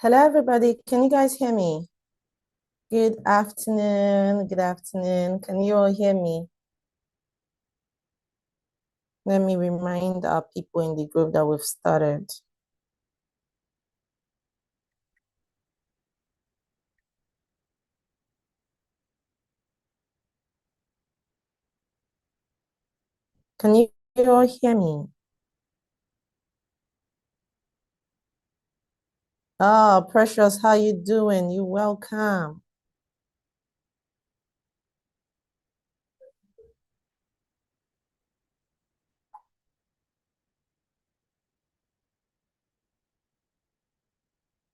Hello, everybody. Can you guys hear me? Good afternoon. Good afternoon. Can you all hear me? Let me remind our people in the group that we've started. Can you all hear me? Oh, Precious, how you doing? You welcome.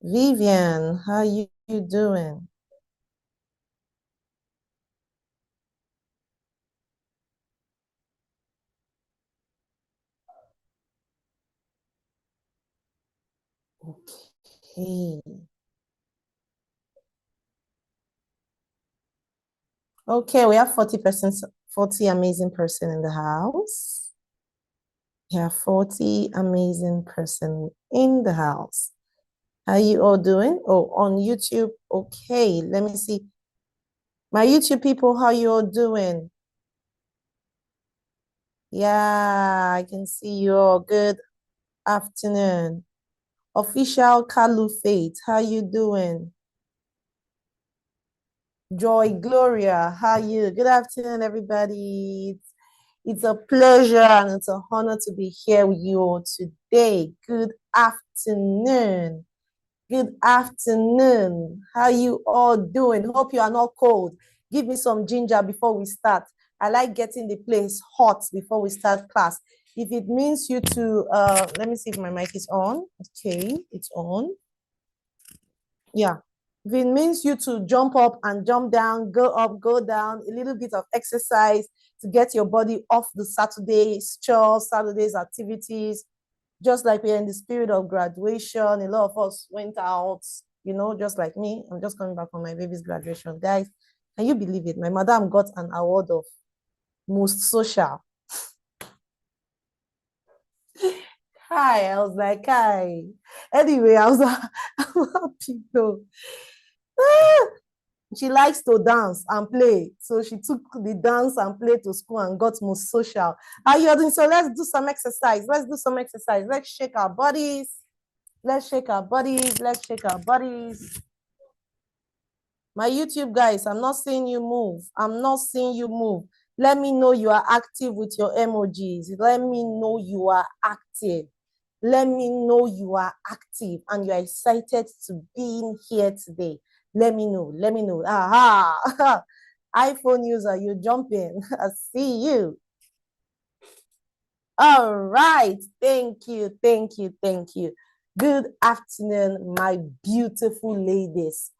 Vivian, how you doing? Okay. Okay, we have 40 amazing person in the house. We have 40 amazing person in the house. How you all doing? Oh, on YouTube. Okay, let me see. My YouTube people, how you all doing? Yeah, I can see you all. Good afternoon. Official Kalu Faith, how you doing? Joy Gloria, how you? Good afternoon, everybody. It's a pleasure and it's an honor to be here with you all today. Good afternoon. Good afternoon. How you all doing? Hope you are not cold. Give me some ginger before we start. I like getting the place hot before we start class. If it means you to, let me see if my mic is on. Okay, it's on. Yeah. If it means you to jump up and jump down, go up, go down, a little bit of exercise to get your body off the Saturday's chores, Saturday's activities, just like we're in the spirit of graduation. A lot of us went out, just like me. I'm just coming back from my baby's graduation. Guys, can you believe it? My madam got an award of most social. Hi, I was like, hi. Anyway, I was I'm happy though. She likes to dance and play. So she took the dance and play to school and got most social. Are you doing? So let's do some exercise. Let's do some exercise. Let's shake our bodies. Let's shake our bodies. Let's shake our bodies. My YouTube guys, I'm not seeing you move. I'm not seeing you move. Let me know you are active with your emojis. Let me know you are active. Let me know you are active and you're excited to be in here today. Let me know. Let me know. Aha. iPhone user, you jump in. I see you. All right. Thank you. Thank you. Thank you. Good afternoon, my beautiful ladies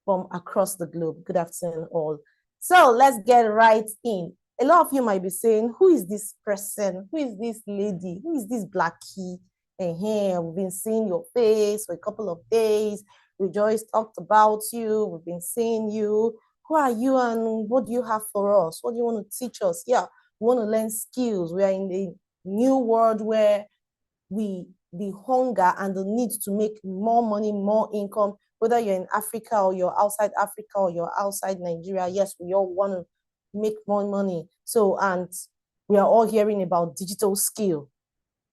from across the globe. Good afternoon, all. So let's get right in. A lot of you might be saying, who is this person? Who is this lady? Who is this Blackie? And here we've been seeing your face for a couple of days. We just talked about you. We've been seeing you. Who are you and what do you have for us? What do you want to teach us? Yeah, we want to learn skills. We are in the new world where the hunger and the need to make more money, more income, whether you're in Africa or you're outside Africa or you're outside Nigeria. Yes, we all want to make more money. So, and we are all hearing about digital skill,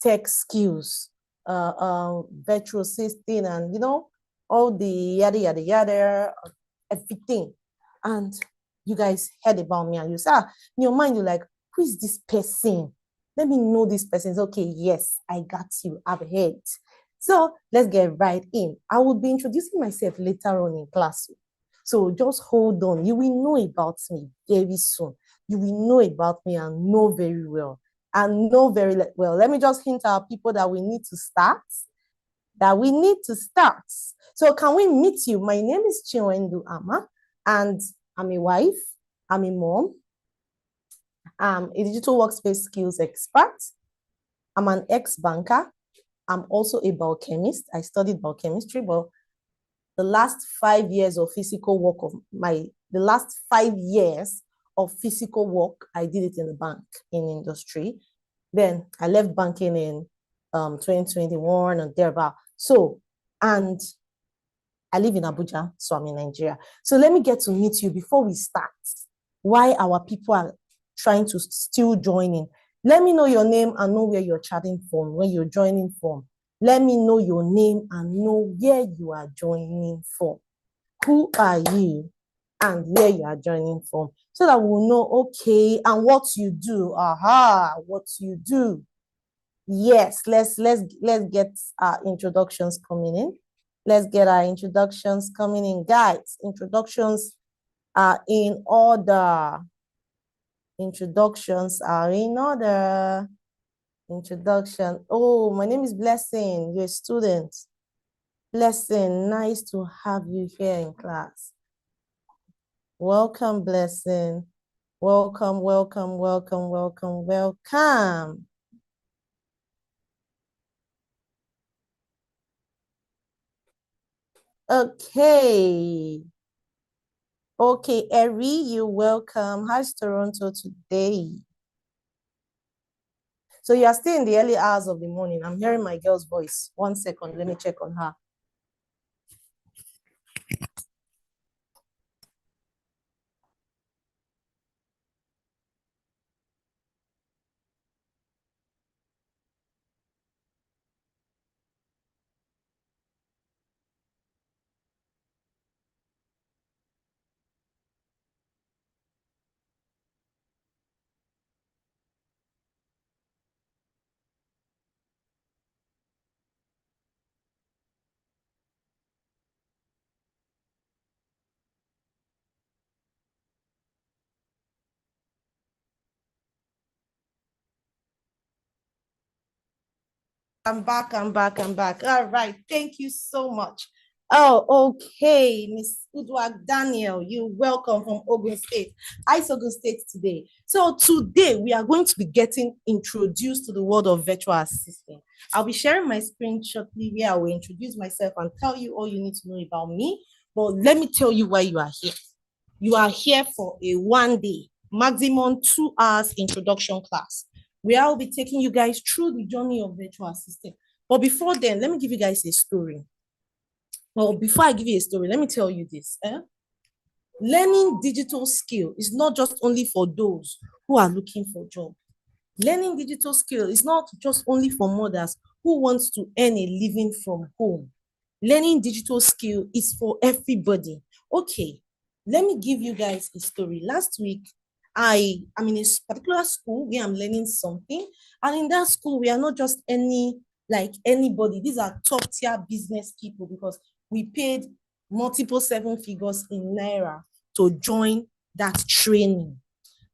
tech skills, virtual assisting, and all the yada yada yada, everything. And you guys heard about me, and you say, in your mind, you're like, who is this person? Let me know this person. It's okay, yes, I got you. I've heard. So let's get right in. I will be introducing myself later on in class. So just hold on. You will know about me very soon. You will know about me and know very well. And know very well. Let me just hint our people that we need to start. That we need to start. So can we meet you? My name is Chinwendu Ama, and I'm a wife. I'm a mom. I'm a digital workspace skills expert. I'm an ex-banker. I'm also a biochemist. I studied biochemistry, but the last 5 years of physical work the last 5 years of physical work, I did it in the bank in industry. Then I left banking in 2021 and thereabout. So, and I live in Abuja, so I'm in Nigeria. So let me get to meet you before we start. Why our people are trying to still join in. Let me know your name and know where you're chatting from, where you're joining from. Let me know your name and know where you are joining from. Who are you and where you are joining from? So that we'll know, okay, and what you do. Aha, what you do. Yes, let's get our introductions coming in. Let's get our introductions coming in. Guys, introductions are in order. Introductions are in order. Introduction. Oh, my name is Blessing. You're a student. Blessing, nice to have you here in class. Welcome, Blessing. Welcome, welcome, welcome, welcome, welcome. Okay. Okay, Eri, you're welcome. How's Toronto today? So you are still in the early hours of the morning. I'm hearing my girl's voice. 1 second, let me check on her. I'm back. All right. Thank you so much. Oh, okay. Miss Udwag Daniel, you're welcome from Ogun State. Ogun State today. So today we are going to be getting introduced to the world of virtual assistant. I'll be sharing my screen shortly where I will introduce myself and tell you all you need to know about me. But let me tell you why you are here. You are here for a 1 day, maximum 2 hours introduction class, where I'll be taking you guys through the journey of virtual assistant. But before then, let me give you guys a story. Well, before I give you a story, let me tell you this. Learning digital skill is not just only for those who are looking for job. Learning digital skill is not just only for mothers who want to earn a living from home. Learning digital skill is for everybody. Okay, let me give you guys a story. Last week, I'm in a particular school where I'm learning something. And in that school, we are not just anybody. These are top tier business people because we paid multiple 7 figures in Naira to join that training.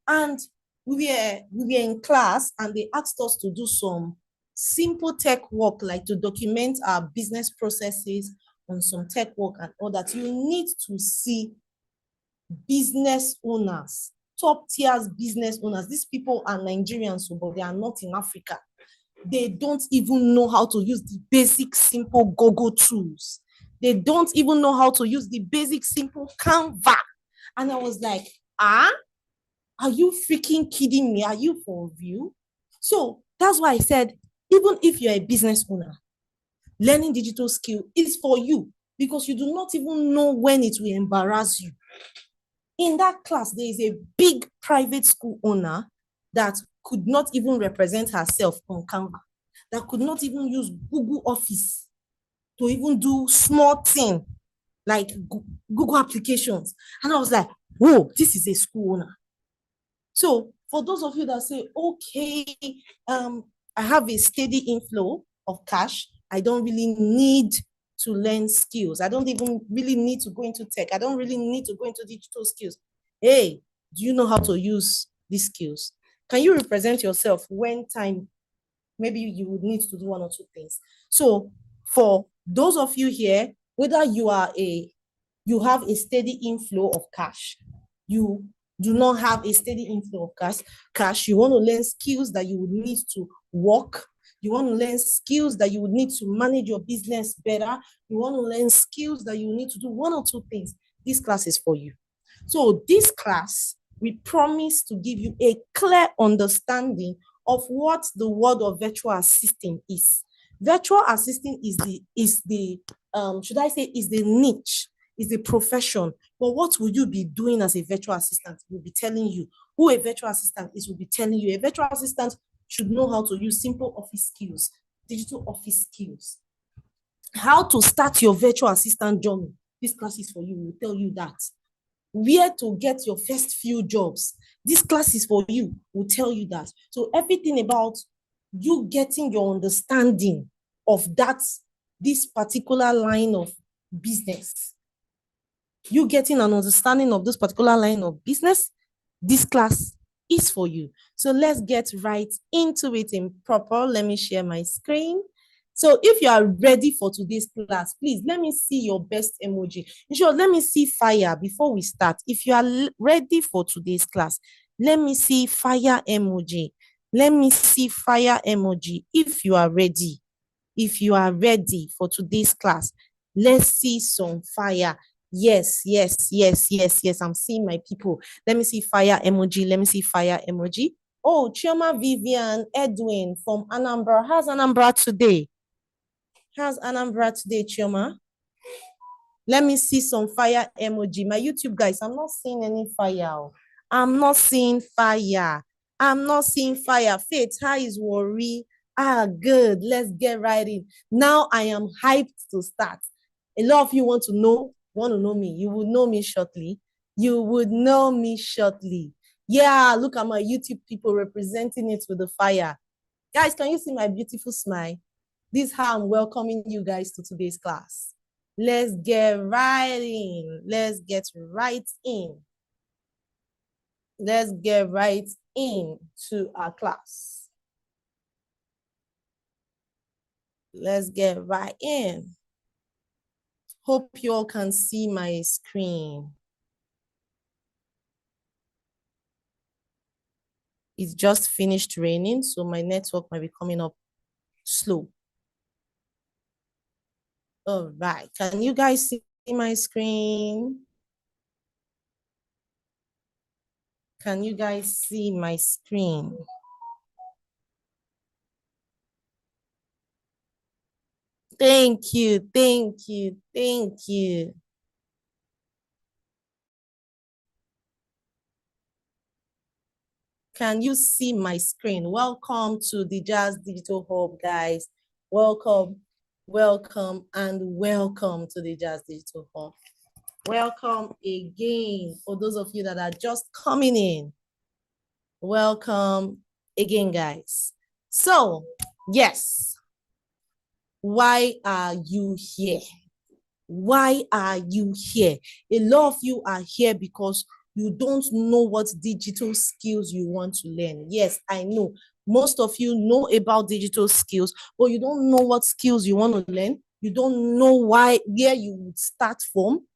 And we were in class and they asked us to do some simple tech work, like to document our business processes on some tech work and all that. You need to see business owners, top tiers business owners. These people are Nigerians, but they are not in Africa. They don't even know how to use the basic, simple Google tools. They don't even know how to use the basic, simple Canva. And I was like, are you freaking kidding me? Are you for real? So that's why I said, even if you're a business owner, learning digital skill is for you because you do not even know when it will embarrass you. In that class, there is a big private school owner that could not even represent herself on Canva, that could not even use Google Office to even do small thing like Google applications. And I was like, whoa, this is a school owner. So for those of you that say, okay, I have a steady inflow of cash, I don't really need to learn skills. I don't even really need to go into tech. I don't really need to go into digital skills. Hey, do you know how to use these skills? Can you represent yourself when time, maybe you would need to do 1 or 2 things? So for those of you here, whether you have a steady inflow of cash, you do not have a steady inflow of cash, you want to learn skills that you would need to work, you want to learn skills that you would need to manage your business better, you want to learn skills that you need to do 1 or 2 things, this class is for you. So this class, we promise to give you a clear understanding of what the world of virtual assisting is. Virtual assisting is the should I say, is the niche, is the profession. But what will you be doing as a virtual assistant? We'll be telling you. Who a virtual assistant is, will be telling you. A virtual assistant should know how to use simple office skills, digital office skills. How to start your virtual assistant journey. This class is for you. We'll tell you that. Where to get your first few jobs. This class is for you. We'll tell you that. So everything about you getting your understanding of this particular line of business. You getting an understanding of this particular line of business, this class is for you. So let's get right into it in proper. Let me share my screen. So if you are ready for today's class, please let me see your best emoji. In short, let me see fire before we start. If you are ready for today's class, let me see fire emoji. Let me see fire emoji if you are ready. If you are ready for today's class, let's see some fire. Yes, yes, yes, yes, yes. I'm seeing my people. Let me see fire emoji. Let me see fire emoji. Oh, Chioma Vivian Edwin from Anambra. How's Anambra today? How's Anambra today, Chioma? Let me see some fire emoji. My YouTube guys, I'm not seeing any fire. I'm not seeing fire. I'm not seeing fire. Faith, how is worry? Good. Let's get right in. Now I am hyped to start. A lot of you want to know me. You will know me shortly. You would know me shortly. Yeah, look at my YouTube people representing it with the fire. Guys, can you see my beautiful smile? This is how I'm welcoming you guys to today's class. Let's get right in. Let's get right in. Let's get right into our class. Let's get right in. Hope you all can see my screen. It's just finished raining, so my network might be coming up slow. All right, can you guys see my screen? Can you guys see my screen? Thank you, thank you, thank you. Can you see my screen? Welcome to the Jazz Digital Hub, guys. Welcome, welcome, and welcome to the Jazz Digital Hub. Welcome again for those of you that are just coming in. Welcome again, guys. So, yes, why are you here? Why are you here? A lot of you are here because you don't know what digital skills you want to learn. Yes, I know. Most of you know about digital skills, but you don't know what skills you want to learn. You don't know where you would start from.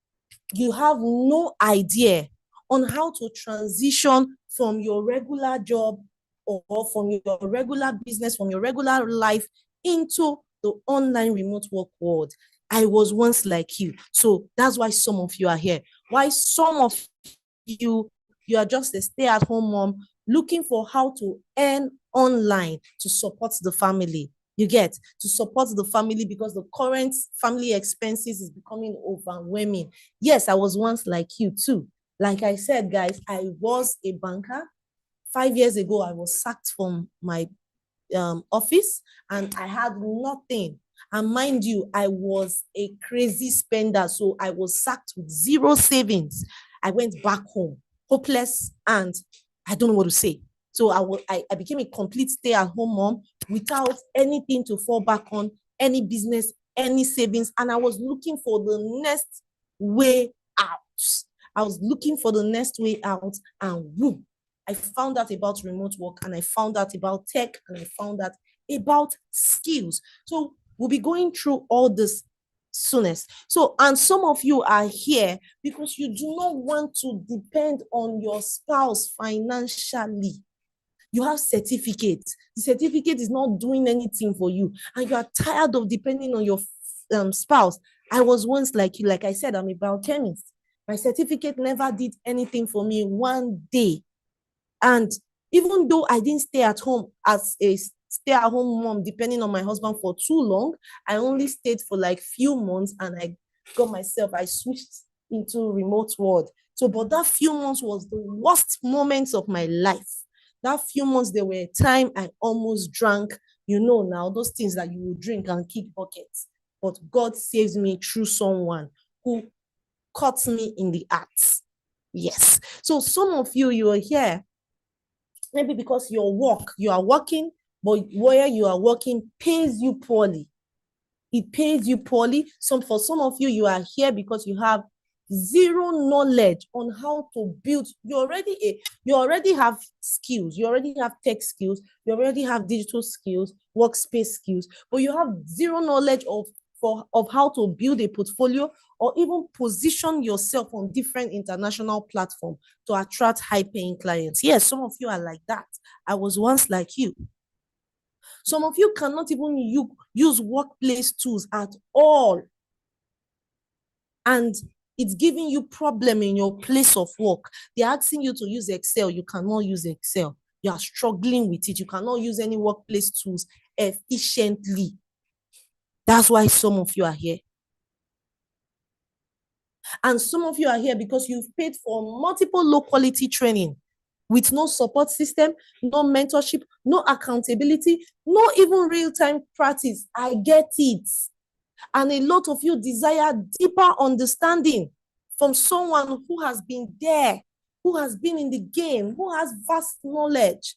You have no idea on how to transition from your regular job or from your regular business, from your regular life into the online remote work world. I was once like you. So that's why some of you are here. Why some of you are just a stay-at-home mom looking for how to earn online to support the family. You get to support the family because the current family expenses is becoming overwhelming. Yes, I was once like you too. Like I said, guys, I was a banker. 5 years ago, I was sacked from my office and I had nothing. And mind you, I was a crazy spender. So I was sacked with zero savings. I went back home, hopeless, and I don't know what to say. So I became a complete stay-at-home mom without anything to fall back on, any business, any savings. And I was looking for the next way out. I was looking for the next way out, and whoop, I found out about remote work, and I found out about tech, and I found out about skills. So we'll be going through all this soonest. So, and some of you are here because you do not want to depend on your spouse financially. You have certificates. The certificate is not doing anything for you, and you are tired of depending on your spouse. I was once like you. Like I said, I'm a biochemist. My certificate never did anything for me one day. And even though I didn't stay at home as a stay-at-home mom depending on my husband for too long. I only stayed for like few months and I switched into remote world. So, but that few months was the worst moments of my life. That few months, there were a time I almost drank, now those things that you will drink and kick buckets. But God saves me through someone who caught me in the act. Yes. So some of you are here, maybe because you are working, but where you are working pays you poorly. It pays you poorly. For some of you, you are here because you have zero knowledge on how to build. You already have skills. You already have tech skills. You already have digital skills, workspace skills, but you have zero knowledge of how to build a portfolio or even position yourself on different international platforms to attract high-paying clients. Yes, some of you are like that. I was once like you. Some of you cannot even use workplace tools at all. And it's giving you problem in your place of work. They're asking you to use Excel. You cannot use Excel. You are struggling with it. You cannot use any workplace tools efficiently. That's why some of you are here. And some of you are here because you've paid for multiple low-quality training with no support system, no mentorship, no accountability, no even real-time practice. I get it. And a lot of you desire deeper understanding from someone who has been there, who has been in the game, who has vast knowledge,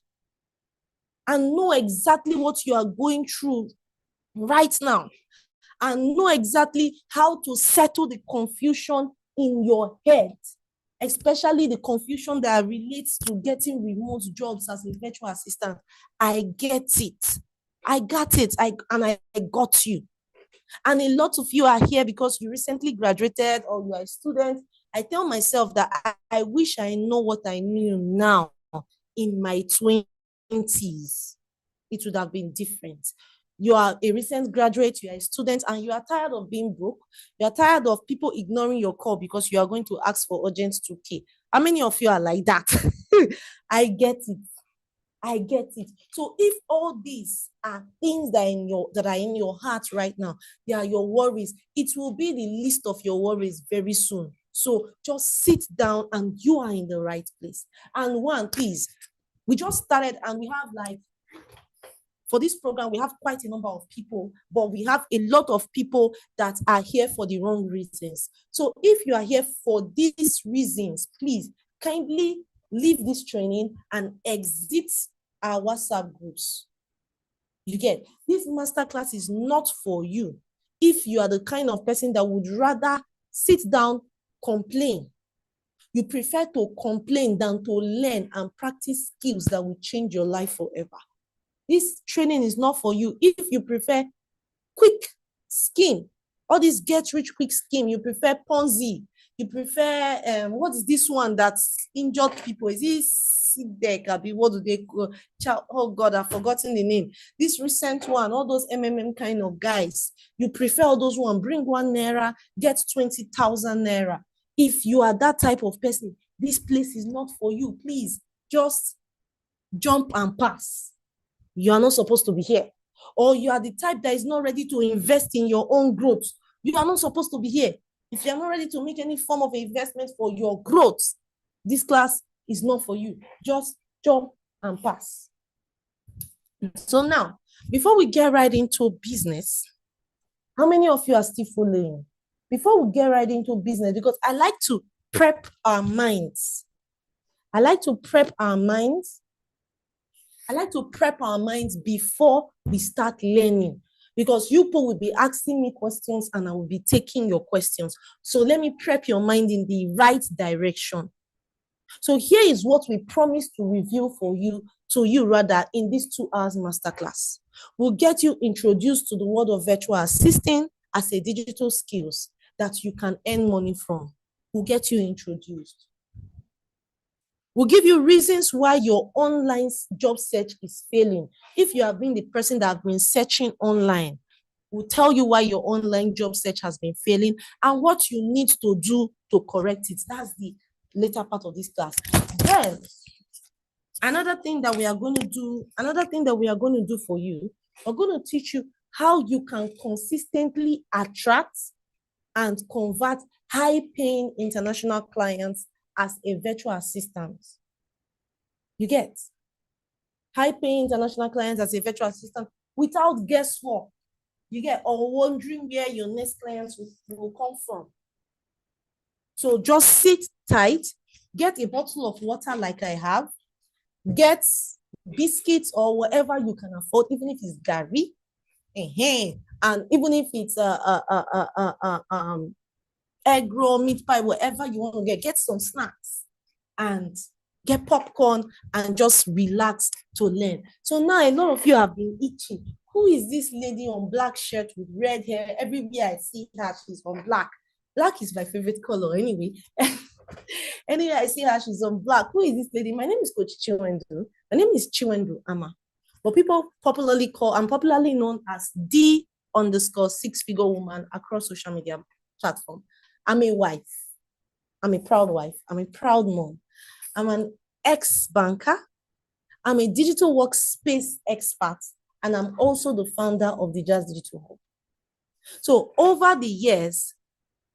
and know exactly what you are going through right now, and know exactly how to settle the confusion in your head, especially the confusion that relates to getting remote jobs as a virtual assistant. I get it. I got it. I got you. And a lot of you are here because you recently graduated or you are a student. I tell myself that I wish I know what I knew now in my 20s. It would have been different. You are a recent graduate, you are a student, and you are tired of being broke. You are tired of people ignoring your call because you are going to ask for urgent 2K. How many of you are like that? I get it. I get it. So if all these are things that are in your heart right now, they are your worries, it will be the list of your worries very soon. So just sit down and you are in the right place. And one, please, we just started and we have for this program, we have quite a number of people, but we have a lot of people that are here for the wrong reasons. So if you are here for these reasons, please kindly leave this training and exit our WhatsApp groups. You get, this masterclass is not for you if you are the kind of person that would rather sit down, complain. You prefer to complain than to learn and practice skills that will change your life forever. This training is not for you if you prefer quick scheme, all this get rich quick scheme. You prefer Ponzi, you prefer what is this one that's injured people? Is this SIDEC? What do they call? Oh God, I've forgotten the name. This recent one, all those MMM kind of guys. You prefer all those one. Bring 1 naira, get 20,000 naira. If you are that type of person, this place is not for you. Please just jump and pass. You are not supposed to be here. Or you are the type that is not ready to invest in your own growth. You are not supposed to be here. If you are not ready to make any form of investment for your growth, this class is not for you. Just jump and pass. So now, before we get right into business, how many of you are still following? Before we get right into business, because I like to prep our minds. I like to prep our minds before we start learning, because you people will be asking me questions and I will be taking your questions. So let me prep your mind in the right direction. So here is what we promise to review to you rather in this 2 hours masterclass. We'll get you introduced to the world of virtual assisting as a digital skills that you can earn money from. We'll get you introduced. We'll give you reasons why your online job search is failing. If you have been the person that has been searching online, we'll tell you why your online job search has been failing and what you need to do to correct it. That's the later part of this class. Then, Another thing that we are going to do for you, we're going to teach you how you can consistently attract and convert high-paying international clients as a virtual assistant. You get high-paying international clients as a virtual assistant without guesswork. You get, or wondering where your next clients will come from. So just sit tight, get a bottle of water like I have, get biscuits or whatever you can afford, even if it's Gary, and even if it's egg roll, meat pie, whatever you want to get some snacks and get popcorn and just relax to learn. So now a lot of you have been itching. Who is this lady on black shirt with red hair? Everywhere I see her, she's on black. Black is my favorite color anyway. Anyway, I see her, she's on black. Who is this lady? My name is Coach Chiwendu. My name is Chiwendu Ama. But people I'm popularly known as the six-figure woman across social media platform. I'm a wife. I'm a proud wife. I'm a proud mom. I'm an ex-banker. I'm a digital workspace expert. And I'm also the founder of the Jazz Digital Hub. So over the years,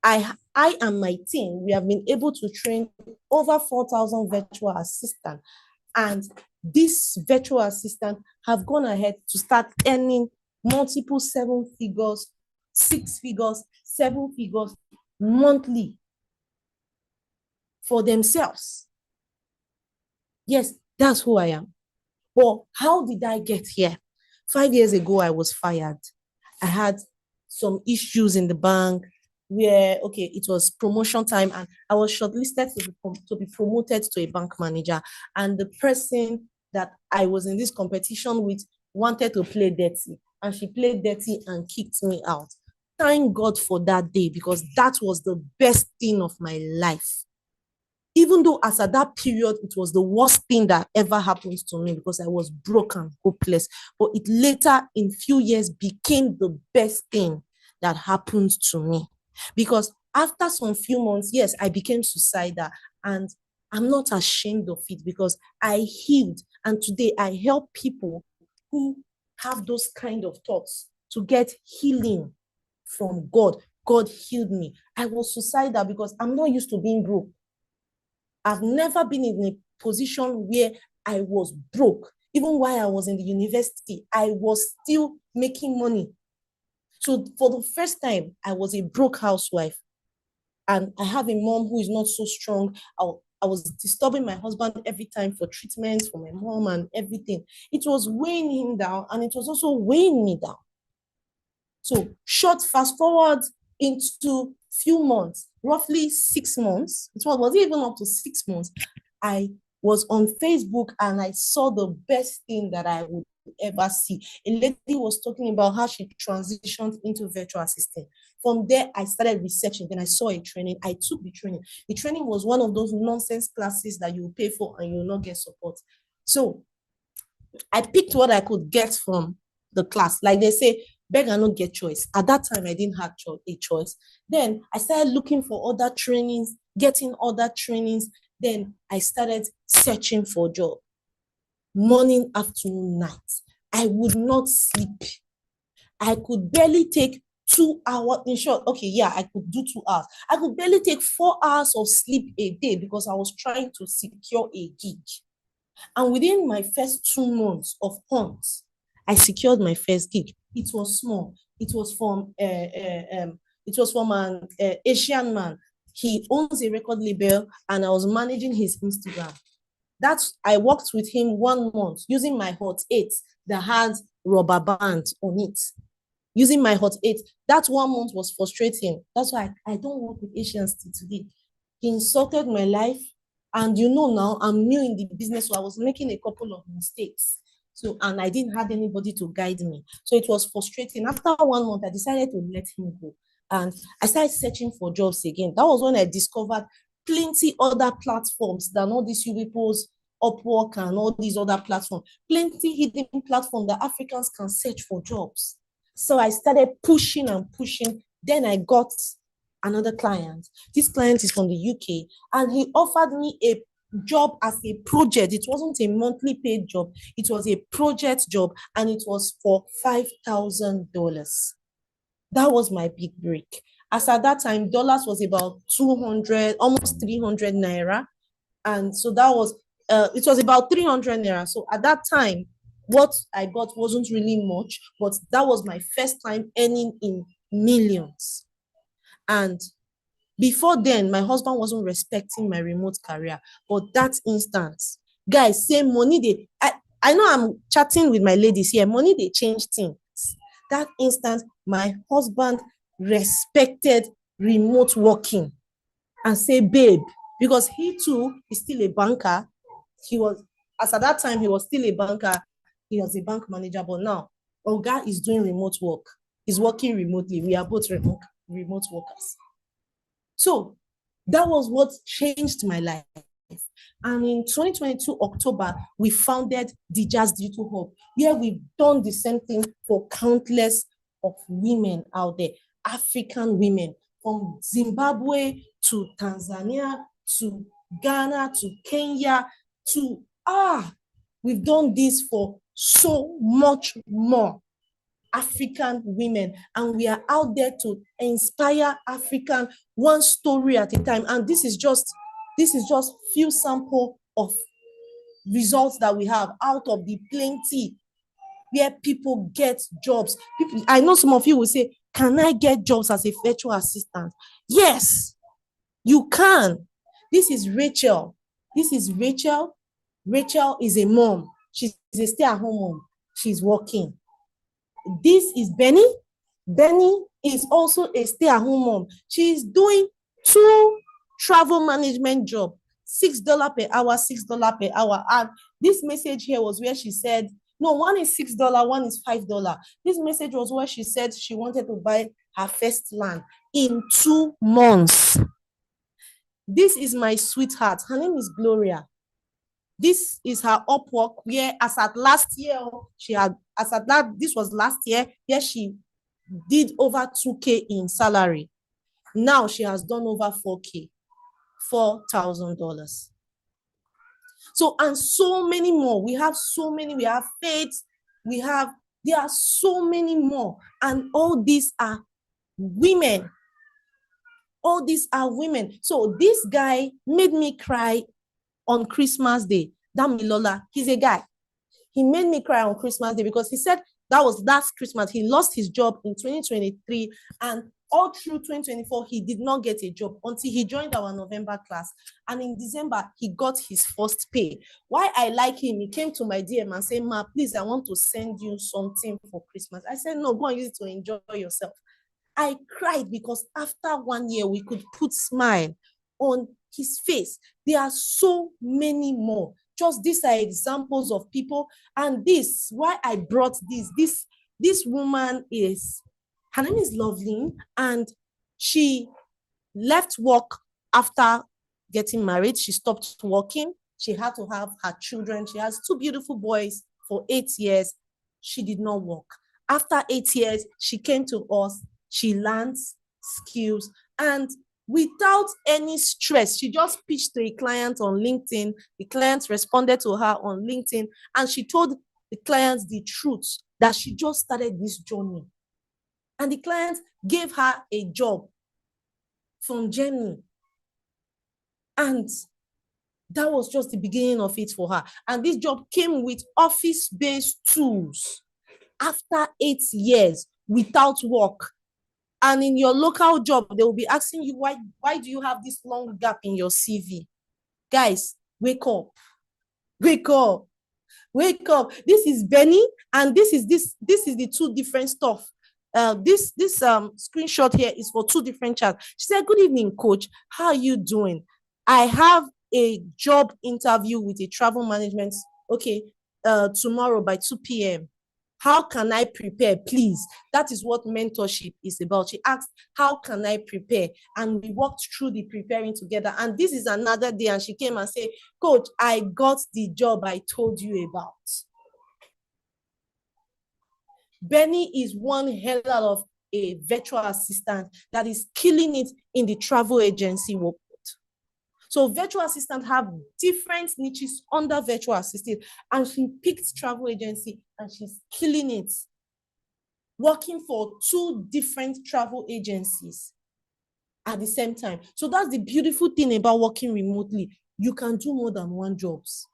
I and my team, we have been able to train over 4,000 virtual assistants. And these virtual assistants have gone ahead to start earning multiple 7 figures, 6 figures, 7 figures monthly for themselves. Yes, that's who I am. But how did I get here? 5 years ago, I was fired. I had some issues in the bank where, okay, it was promotion time and I was shortlisted to be promoted to a bank manager. And the person that I was in this competition with wanted to play dirty. And she played dirty and kicked me out. Thank God for that day, because that was the best thing of my life. Even though as at that period, it was the worst thing that ever happened to me because I was broken, hopeless. But it later, in few years, became the best thing that happened to me. Because after some few months, yes, I became suicidal. And I'm not ashamed of it because I healed. And today I help people who have those kind of thoughts to get healing from God. God healed me. I was suicidal because I'm not used to being broke. I've never been in a position where I was broke. Even while I was in the university, I was still making money. So for the first time, I was a broke housewife. And I have a mom who is not so strong. I was disturbing my husband every time for treatments for my mom and everything. It was weighing him down and it was also weighing me down. So fast forward into few months, roughly 6 months. It was even up to 6 months. I was on Facebook and I saw the best thing that I would ever see. A lady was talking about how she transitioned into virtual assistant. From there, I started researching. Then I saw a training. I took the training. The training was one of those nonsense classes that you pay for and you will not get support. So I picked what I could get from the class. Like they say, beg and not get choice. At that time, I didn't have a choice. Then I started looking for other trainings, getting other trainings. Then I started searching for a job. Morning, afternoon, night. I would not sleep. I could barely take 2 hours. In short, okay, yeah, I could do 2 hours. I could barely take 4 hours of sleep a day because I was trying to secure a gig. And within my first 2 months of hunt, I secured my first gig. It was small. It was from an Asian man. He owns a record label, and I was managing his Instagram. I worked with him 1 month using my Hot 8 that has rubber band on it. Using my Hot 8, that 1 month was frustrating. That's why I don't work with Asians till today. He insulted my life. And now I'm new in the business, so I was making a couple of mistakes. And I didn't have anybody to guide me. So it was frustrating. After 1 month, I decided to let him go. And I started searching for jobs again. That was when I discovered plenty other platforms than all these UBPOs, Upwork, and all these other platforms. Plenty hidden platforms that Africans can search for jobs. So I started pushing and pushing. Then I got another client. This client is from the UK, and he offered me a job as a project. It wasn't a monthly paid job. It was a project job, and it was for $5,000. That was my big break. As at that time, dollars was about 200, almost 300 naira. And so that was, it was about 300 naira. So at that time, what I got wasn't really much, but that was my first time earning in millions. And before then, my husband wasn't respecting my remote career. But that instance, guys, say money, I know I'm chatting with my ladies here, money, they change things. That instance, my husband respected remote working and say, babe, because he too is still a banker. He was, as at that time, he was still a banker. He was a bank manager, but now Oga is doing remote work. He's working remotely. We are both remote workers. So that was what changed my life. And in 2022 October, we founded the Jazz Digital Hub, where we've done the same thing for countless of women out there, African women, from Zimbabwe to Tanzania to Ghana to Kenya to we've done this for so much more African women, and we are out there to inspire African, one story at a time. And this is just few sample of results that we have out of the plenty where people get jobs. I know some of you will say, can I get jobs as a virtual assistant? Yes, you can. This is Rachel. Rachel is a mom. She's a stay-at-home mom. She's working. This is Benny. Benny is also a stay-at-home mom. She's doing 2 travel management jobs, $6 per hour, $6 per hour. And this message here was where she said, no, one is $6, one is $5. This message was where she said she wanted to buy her first land in 2 months. This is my sweetheart. Her name is Gloria. This is her Upwork, where as at last year, this was last year, where she did over 2K in salary. Now she has done over 4K, $4,000. So, and so many more. We have Faith, there are so many more. And all these are women. So this guy made me cry on Christmas Day. Damilola, he's a guy. He made me cry on Christmas Day because he said that was last Christmas. He lost his job in 2023, and all through 2024, he did not get a job until he joined our November class. And in December, he got his first pay. Why I like him, he came to my DM and said, Ma, please, I want to send you something for Christmas. I said, no, go and use it to enjoy yourself. I cried because after 1 year, we could put smile on his face. There are so many more. Just these are examples of people. And this, why I brought this woman her name is Loveline, and she left work after getting married. She stopped working. She had to have her children. She has 2 beautiful boys for 8 years. She did not work. After 8 years, she came to us. She learned skills, and without any stress, she just pitched to a client on LinkedIn. The client responded to her on LinkedIn, and she told the clients the truth that she just started this journey. And the client gave her a job from Germany. And that was just the beginning of it for her. And this job came with office-based tools after 8 years without work. And in your local job, they will be asking you, why do you have this long gap in your CV? Guys, wake up. Wake up. Wake up. This is Benny, and this is the 2 different stuff. This screenshot here is for 2 different chats. She said, good evening, coach. How are you doing? I have a job interview with a travel management, tomorrow by 2 p.m. How can I prepare, please? That is what mentorship is about. She asked, how can I prepare? And we walked through the preparing together. And this is another day, and she came and said, coach, I got the job I told you about. Benny is one hell of a virtual assistant that is killing it in the travel agency world. So virtual assistants have different niches under virtual assistant, and she picked travel agency and she's killing it, working for 2 different travel agencies at the same time. So that's the beautiful thing about working remotely. You can do more than 1 jobs.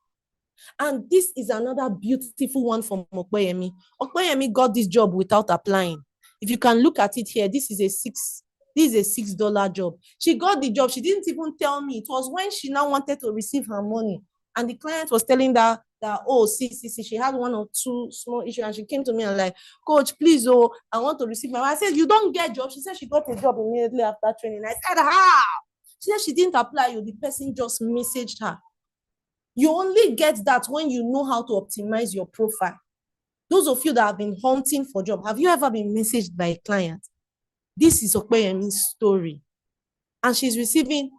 And this is another beautiful one from Okpeyemi. Okpeyemi got this job without applying. If you can look at it here, this is a $6 job. She got the job. She didn't even tell me. It was when she now wanted to receive her money. And the client was telling her that, oh, see, she had 1 or 2 small issues. And she came to me and like, coach, please, oh, I want to receive my money. I said, you don't get a job. She said she got a job immediately after training. I said, how? She said she didn't apply. The person just messaged her. You only get that when you know how to optimize your profile. Those of you that have been hunting for job, have you ever been messaged by a client? This is Okpeyemi's story. And she's receiving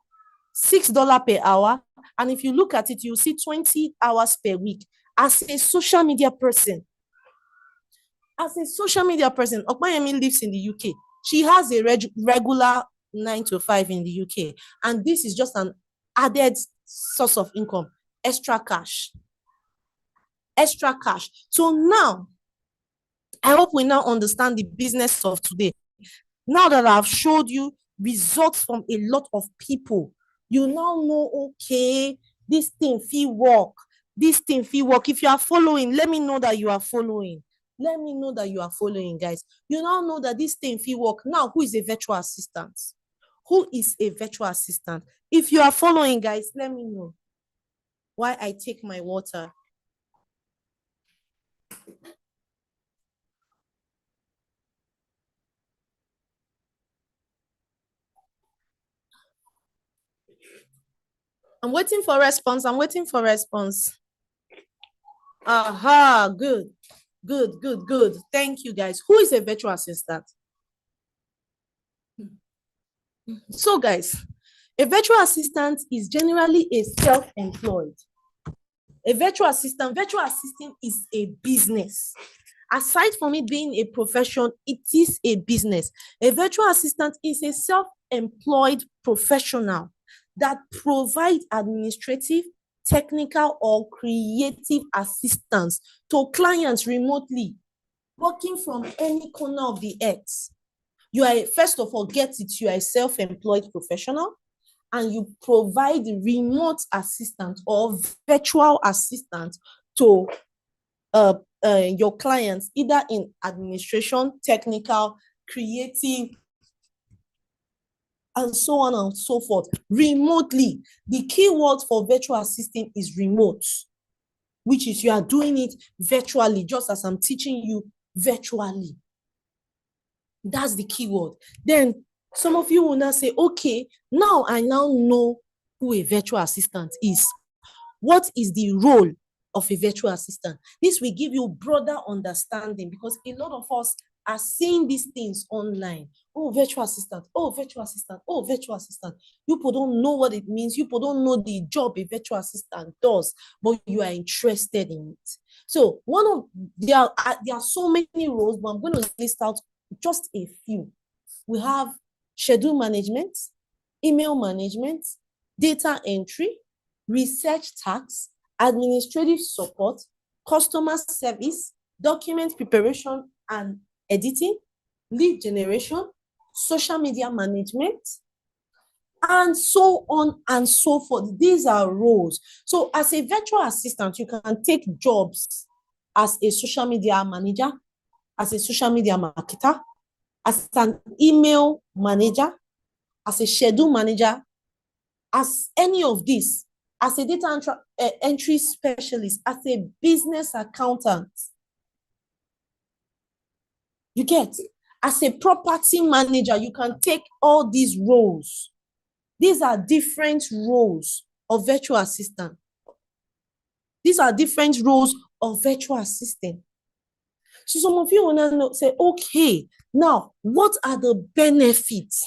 $6 per hour. And if you look at it, you'll see 20 hours per week. As a social media person, Okpeyemi lives in the UK. She has a regular 9 to 5 in the UK. And this is just an added source of income. Extra cash. So now, I hope we now understand the business of today. Now that I've showed you results from a lot of people, you now know, okay, this thing feel work. If you are following, let me know that you are following. Guys. You now know that this thing feel work. Now, who is a virtual assistant? If you are following, guys, let me know. Why I take my water. I'm waiting for response. Aha, good. Thank you, guys. Who is a virtual assistant? So, guys, a virtual assistant is generally a self-employed. A virtual assistant is a business. Aside from it being a profession, it is a business. A virtual assistant is a self-employed professional that provides administrative, technical, or creative assistance to clients remotely, working from any corner of the earth. You are, first of all, you are a self-employed professional, and you provide remote assistant or virtual assistant to your clients, either in administration, technical, creative, and so on and so forth, remotely. The key word for virtual assistant is remote, which is you are doing it virtually, just as I'm teaching you virtually. That's the key word. Then some of you will now say, okay, now I know who a virtual assistant is. What is the role of a virtual assistant? This will give you broader understanding, because a lot of us are seeing these things online. Oh, virtual assistant. You people don't know what it means. You people don't know the job a virtual assistant does, but you are interested in it. So there are so many roles, but I'm going to list out just a few. We have schedule management, email management, data entry, research tasks, administrative support, customer service, document preparation and editing, lead generation, social media management, and so on and so forth. These are roles. So as a virtual assistant, you can take jobs as a social media manager, as a social media marketer, as an email manager, as a schedule manager, as any of these, as a data entry specialist, as a business accountant. You get? As a property manager, you can take all these roles. These are different roles of virtual assistant. So some of you will now say, okay, now what are the benefits?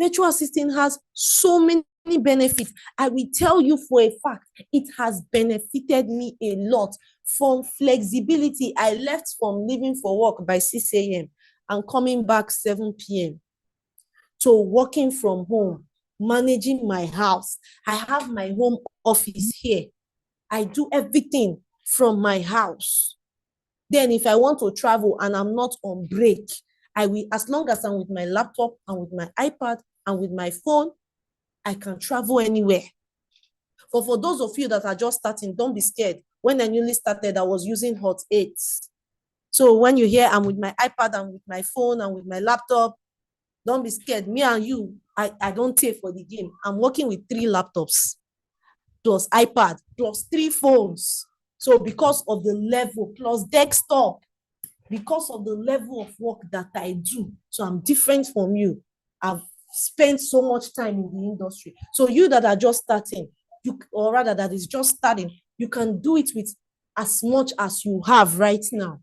Virtual assistant has so many benefits. I will tell you for a fact, it has benefited me a lot. From flexibility, I left from leaving for work by 6 a.m. and coming back 7 p.m. to working from home. managing my house. I have my home office here. I do everything from my house. Then if I want to travel and I'm not on break, I will, as long as I'm with my laptop and with my iPad and with my phone, I can travel anywhere. But for those of you that are just starting, don't be scared. When I newly started, I was using Hot 8. So when you hear I'm with my iPad and with my phone and with my laptop, don't be scared. Me and you, I don't take for the game. I'm working with 3 laptops, plus iPad, plus 3 phones. So because of the level, plus desktop, because of the level of work that I do, so I'm different from you. I've spent so much time in the industry. So you that are just starting, or rather that is just starting, you can do it with as much as you have right now.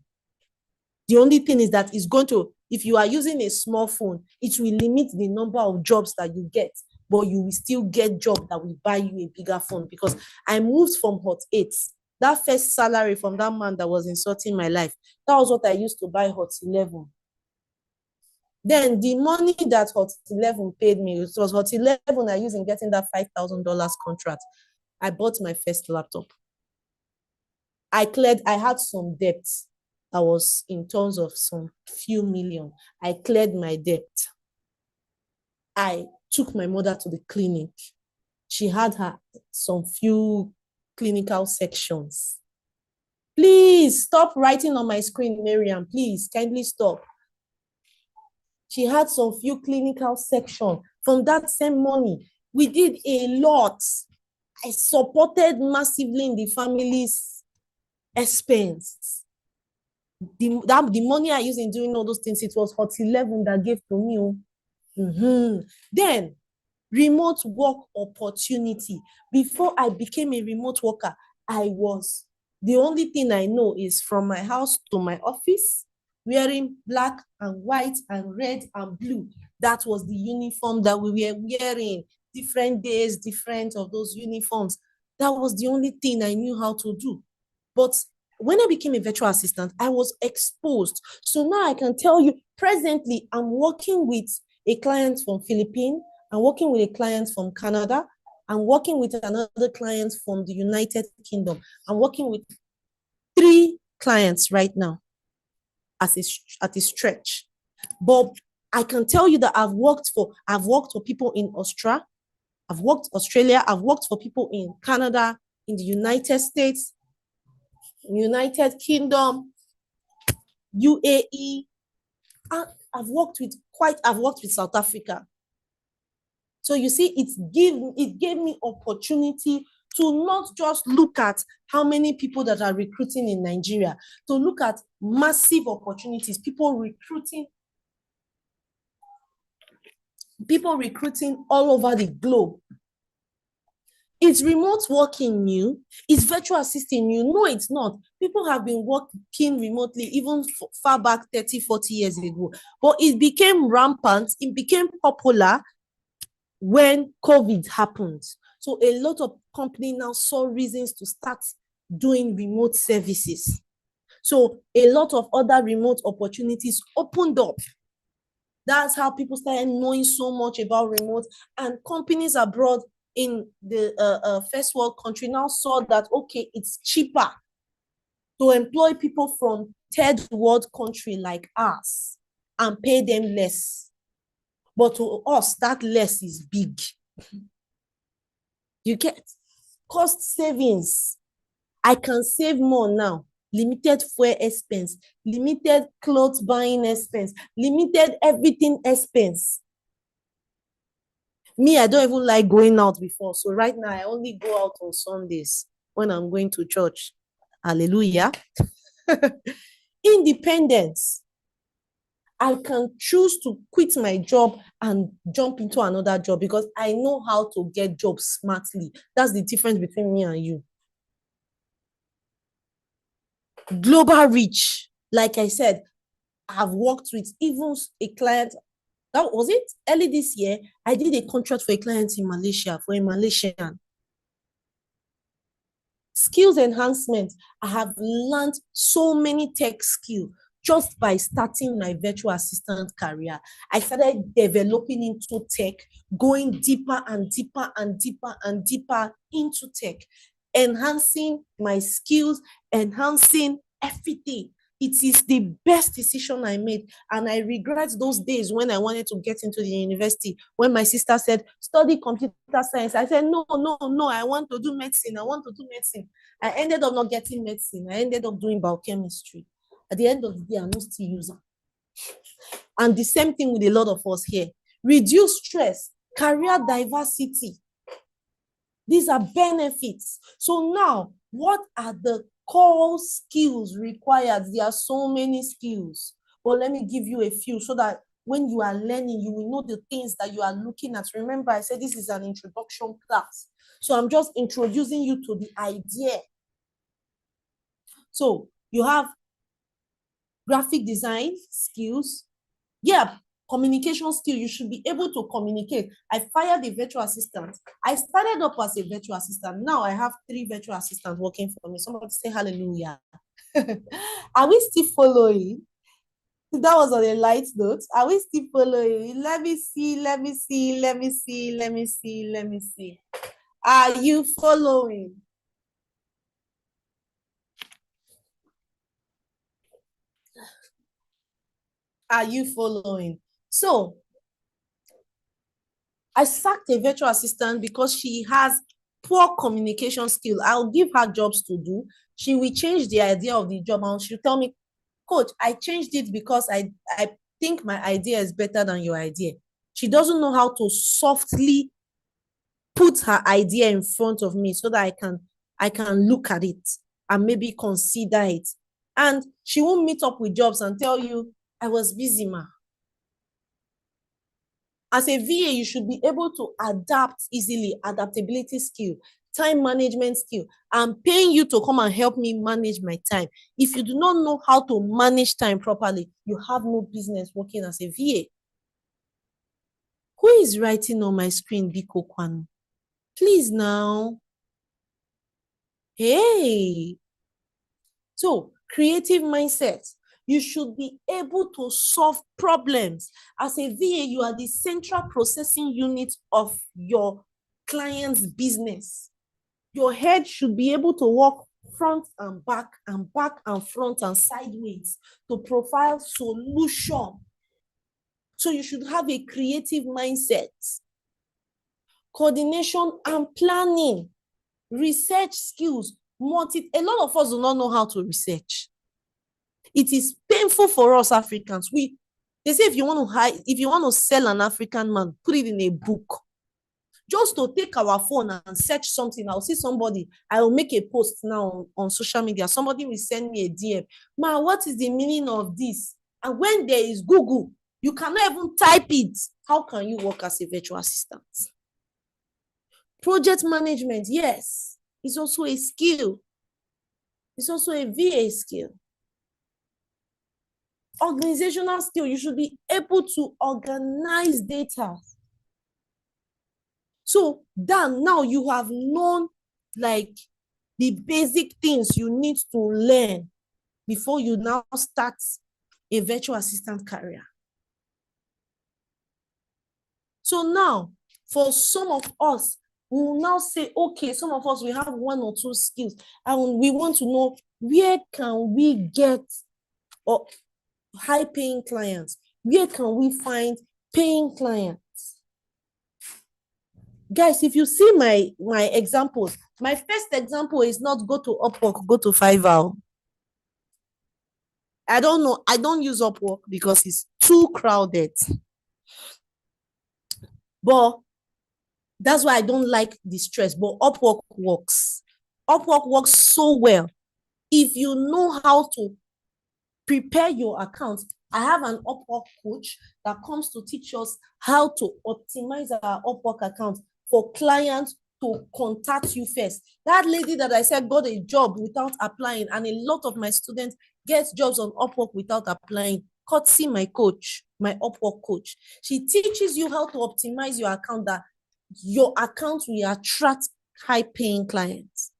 The only thing is that it's going to, if you are using a small phone, it will limit the number of jobs that you get, but you will still get jobs that will buy you a bigger phone. Because I moved from Hot 8. That first salary from that man that was insulting my life, that was what I used to buy Hot 11. Then the money that Hot 11 paid me, it was Hot 11 I used in getting that $5,000 contract. I bought my first laptop. I had some debts that was in terms of some few million. I cleared my debt. I took my mother to the clinic. She had some few clinical sections. Please stop writing on my screen, Miriam. Please, kindly stop. She had some few clinical sections. From that same money, we did a lot. I supported massively in the family's expense. The money I used in doing all those things, it was Hot 11 that gave to me. Then, remote work opportunity. Before I became a remote worker, the only thing I know is from my house to my office, wearing black and white and red and blue. That was the uniform that we were wearing. Different days, different of those uniforms. That was the only thing I knew how to do. But when I became a virtual assistant, I was exposed. So now I can tell you, presently, I'm working with a client from Philippines. I'm working with a client from Canada. I'm working with another client from the United Kingdom. I'm working with 3 clients right now at a stretch. But I can tell you that I've worked for people in Australia. I've worked for people in Canada, in the United States, United Kingdom, UAE. I've worked with South Africa. So you see, it gave me opportunity to not just look at how many people that are recruiting in Nigeria, to look at massive opportunities, people recruiting all over the globe. Is remote working new? Is virtual assisting new? No, it's not. People have been working remotely even far back 30, 40 years ago. But it became rampant, it became popular when COVID happened. So a lot of companies now saw reasons to start doing remote services. So a lot of other remote opportunities opened up. That's how people started knowing so much about remote, and companies abroad in the first world country now saw that, okay, it's cheaper to employ people from third world country like us and pay them less. But to us, that less is big. You get cost savings. I can save more now. Limited fuel expense, limited clothes buying expense, limited everything expense. Me, I don't even like going out before. So right now, I only go out on Sundays when I'm going to church. Hallelujah. Independence. I can choose to quit my job and jump into another job because I know how to get jobs smartly. That's the difference between me and you. Global reach. Like I said, I've worked with even a client. That was it early this year. I did a contract for a client in Malaysia, for a Malaysian. Skills enhancement. I have learned so many tech skills just by starting my virtual assistant career. I started developing into tech, going deeper and deeper and deeper and deeper into tech, enhancing my skills, enhancing everything. It is the best decision I made. And I regret those days when I wanted to get into the university, when my sister said, study computer science. I said, no, I want to do medicine. I want to do medicine. I ended up not getting medicine. I ended up doing biochemistry. At the end of the day, I'm not still user. And the same thing with a lot of us here. Reduce stress, career diversity. These are benefits. So now, what are the core skills required? There are so many skills, but let me give you a few so that when you are learning, you will know the things that you are looking at. Remember, I said this is an introduction class. So I'm just introducing you to the idea. So you have graphic design skills. Yeah, communication skill. You should be able to communicate. I fired a virtual assistant. I started up as a virtual assistant. Now I have 3 virtual assistants working for me. Somebody say hallelujah. Are we still following? That was on a light note. Are we still following? Let me see. Are you following? Are you following? So I sacked a virtual assistant because she has poor communication skill. I'll give her jobs to do. She will change the idea of the job and she'll tell me, coach, I changed it because I think my idea is better than your idea. She doesn't know how to softly put her idea in front of me so that I can look at it and maybe consider it. And she won't meet up with jobs and tell you, I was busy, ma. As a VA, you should be able to adapt easily, adaptability skill, time management skill. I'm paying you to come and help me manage my time. If you do not know how to manage time properly, you have no business working as a VA. Who is writing on my screen, Biko Kwanu? Please now. Hey. So, creative mindset. You should be able to solve problems. As a VA, you are the central processing unit of your client's business. Your head should be able to work front and back and front and sideways to provide solution. So you should have a creative mindset. Coordination and planning. Research skills. A lot of us do not know how to research. It is painful for us Africans. They say if you want to sell an African man, put it in a book. Just to take our phone and search something, I'll see somebody, I will make a post now on social media. Somebody will send me a DM. Ma, what is the meaning of this? And when there is Google, you cannot even type it. How can you work as a virtual assistant? Project management, yes, it's also a skill. It's also a VA skill. Organizational skill, you should be able to organize data. So then now you have known like the basic things you need to learn before you now start a virtual assistant career. So now, for some of us, we will now say, okay, some of us, we have 1 or 2 skills, and we want to know where can we get high-paying clients? Where can we find paying clients? Guys, if you see my examples, my first example is not go to Upwork, go to Fiverr. I don't know. I don't use Upwork because it's too crowded. But that's why I don't like the stress. But Upwork works. Upwork works so well. If you know how to prepare your account, I have an Upwork coach that comes to teach us how to optimize our Upwork account for clients to contact you first. That lady that I said got a job without applying, and a lot of my students get jobs on Upwork without applying. Courtesy my coach, my Upwork coach. She teaches you how to optimize your account, that your account will attract high-paying clients.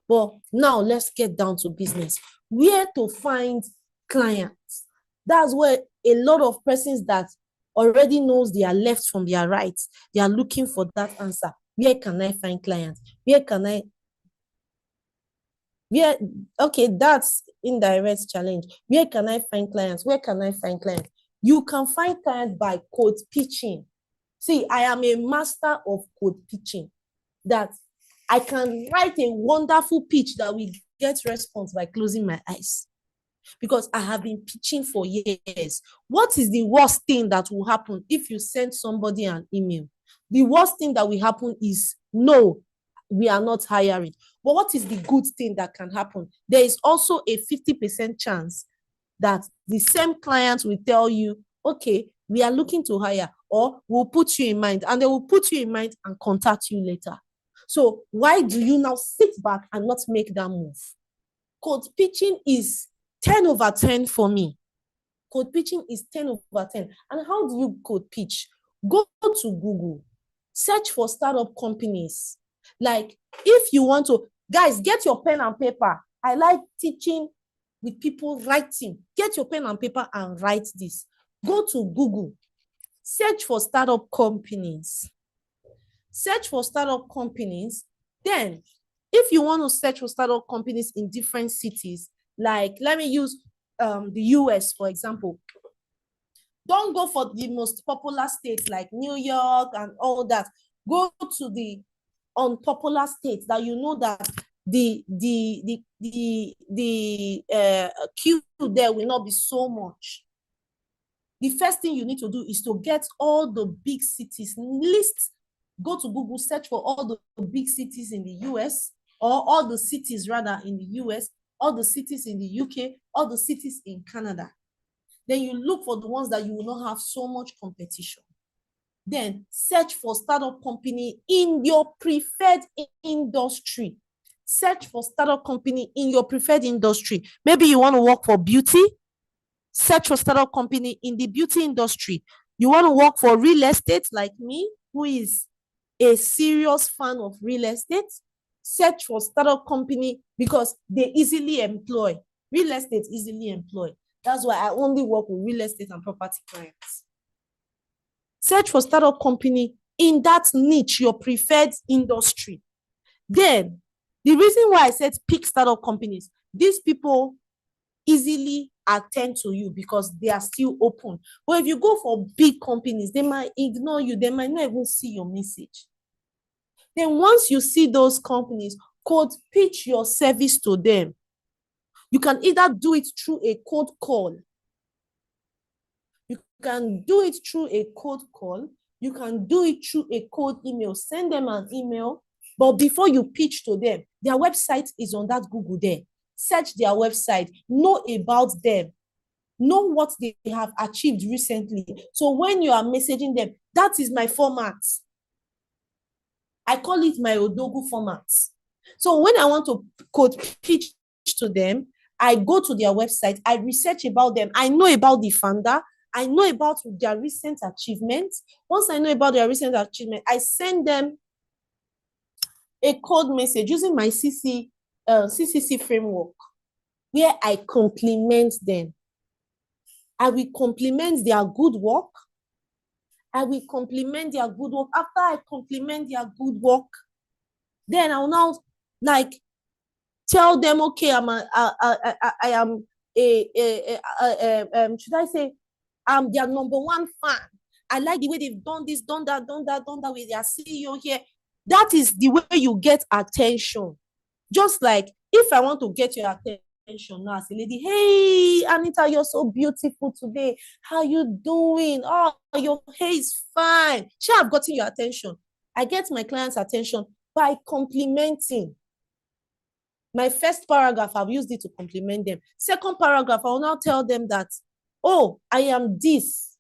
But now let's get down to business. Where to find clients? That's where a lot of persons that already knows their left from their right, they are looking for that answer. Where can I find clients? Okay, that's indirect challenge. Where can I find clients? Where can I find clients? You can find clients by code pitching. See, I am a master of code pitching, that I can write a wonderful pitch that will get response by closing my eyes, because I have been pitching for years. What is the worst thing that will happen if you send somebody an email? The worst thing that will happen is, no, we are not hiring. But what is the good thing that can happen? There is also a 50% chance that the same client will tell you, okay, we are looking to hire, or we'll put you in mind, and they will put you in mind and contact you later. So why do you now sit back and not make that move? Code pitching is 10 over 10 for me. Code pitching is 10 over 10. And how do you code pitch? Go to Google, search for startup companies. Like, if you want to, guys, get your pen and paper. I like teaching with people writing. Get your pen and paper and write this. Go to Google, search for startup companies. Search for startup companies. Then, if you want to search for startup companies in different cities, like, let me use the US, for example. Don't go for the most popular states like New York and all that. Go to the unpopular states that you know that the queue there will not be so much. The first thing you need to do is to get all the big cities list. Go to Google, search for all the big cities in the US, or all the cities rather in the US, all the cities in the UK, all the cities in Canada. Then you look for the ones that you will not have so much competition. Then search for startup company in your preferred industry. Search for startup company in your preferred industry. Maybe you want to work for beauty. Search for startup company in the beauty industry. You want to work for real estate like me, who is a serious fan of real estate. Search for startup company because they easily employ. Real estate easily employ. That's why I only work with real estate and property clients. Search for startup company in that niche, your preferred industry. Then, the reason why I said pick startup companies, these people easily attend to you because they are still open. But if you go for big companies, they might ignore you. They might not even see your message. Then once you see those companies, code pitch your service to them. You can either do it through a cold call. You can do it through a cold call. You can do it through a cold email. Send them an email. But before you pitch to them, their website is on that Google there. Search their website. Know about them. Know what they have achieved recently. So when you are messaging them, that is my format. I call it my Odogu format. So when I want to code pitch to them, I go to their website, I research about them, I know about the founder, I know about their recent achievements. Once I know about their recent achievement, I send them a code message using my CCC framework, where I compliment them. I will compliment their good work. I will compliment their good work. After I compliment their good work, then I will now like tell them, okay, I am should I say, I'm their number one fan. I like the way they've done this, done that with their CEO here. That is the way you get attention. Just like if I want to get your attention now as a lady, hey, Anita, you're so beautiful today. How you doing? Oh, your hair is fine. Sure, I've gotten your attention. I get my client's attention by complimenting. My first paragraph, I've used it to compliment them. Second paragraph, I will now tell them that, oh, I am this.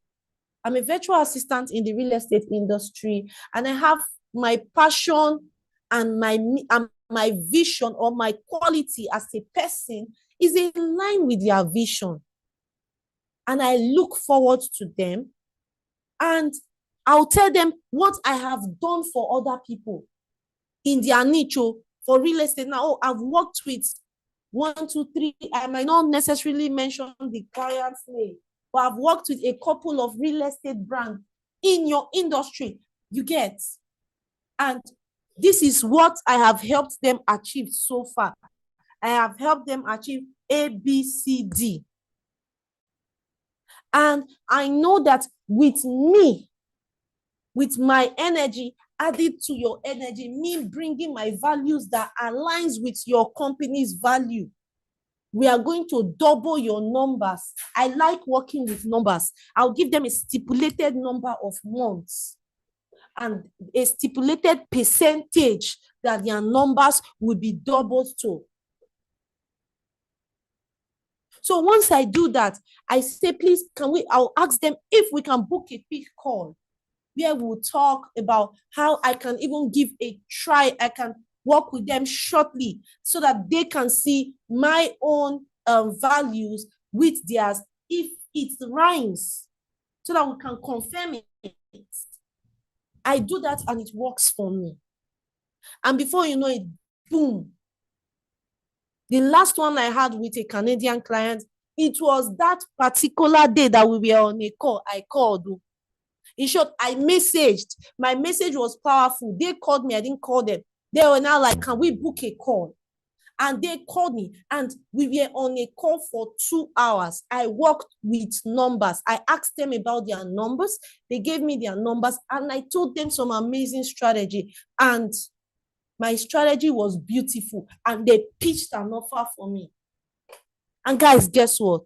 I'm a virtual assistant in the real estate industry, and I have my passion and my vision, or my quality as a person is in line with their vision. And I look forward to them, and I'll tell them what I have done for other people in their niche. For real estate now, oh, I've worked with 1, 2, 3. I might not necessarily mention the client's name, but I've worked with a couple of real estate brands in your industry. You get? And this is what I have helped them achieve so far. I have helped them achieve A, B, C, D. And I know that with me, with my energy added to your energy, me bringing my values that aligns with your company's value, we are going to double your numbers. I like working with numbers. I'll give them a stipulated number of months and a stipulated percentage that their numbers will be doubled to. So once I do that, I say, please, I'll ask them if we can book a quick call where we'll talk about how I can even give a try. I can work with them shortly so that they can see my own values with theirs, if it rhymes, so that we can confirm it. I do that and it works for me. And before you know it, boom. The last one I had with a Canadian client, it was that particular day that we were on a call. I called. In short, I messaged. My message was powerful. They called me. I didn't call them. They were now like, can we book a call? And they called me. And we were on a call for 2 hours. I worked with numbers. I asked them about their numbers. They gave me their numbers. And I told them some amazing strategy. And my strategy was beautiful. And they pitched an offer for me. And guys, guess what?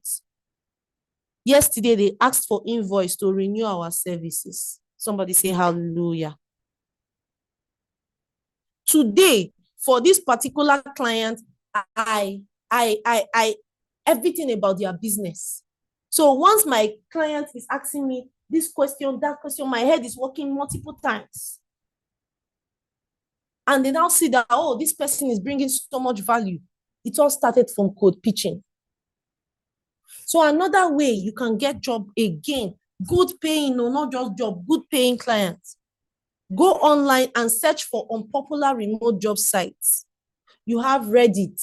Yesterday, they asked for invoice to renew our services. Somebody say hallelujah. Today, for this particular client, I everything about their business. So once my client is asking me this question, that question, my head is working multiple times. And they now see that, oh, this person is bringing so much value. It all started from code pitching. So another way you can get job again, good paying, no, not just job, good paying clients. Go online and search for unpopular remote job sites. You have Reddit.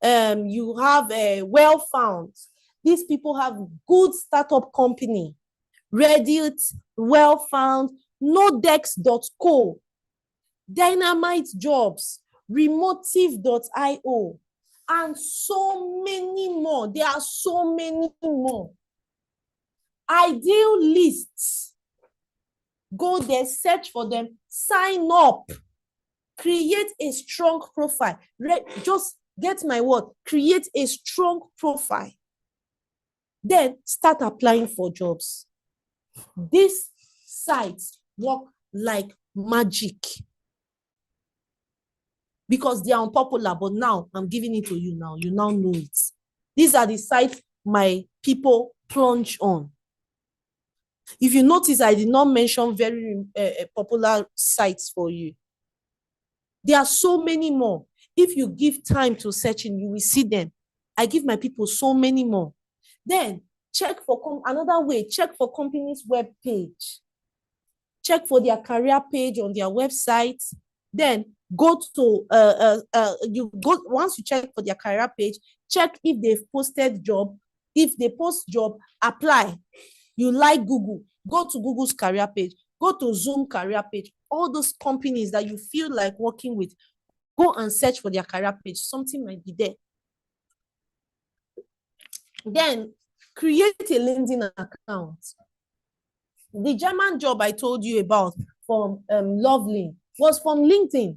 You have Well Found. These people have good startup company. Reddit, Well Found, nodex.co, Dynamite Jobs, Remotive.io, and so many more. There are so many more. Ideal lists. Go there, search for them, sign up, create a strong profile. Just get my word, create a strong profile. Then start applying for jobs. These sites work like magic because they are unpopular, but now I'm giving it to you now. You now know it. These are the sites my people plunge on. If you notice, I did not mention very popular sites for you. There are so many more. If you give time to searching, you will see them. I give my people so many more. Then check for another way, check for company's web page. Check for their career page on their website. Then go to once you check for their career page, check if they've posted job. If they post job, apply. You like Google, go to Google's career page, go to Zoom career page, all those companies that you feel like working with, go and search for their career page. Something might be there. Then create a LinkedIn account. The German job I told you about from Lovely was from LinkedIn.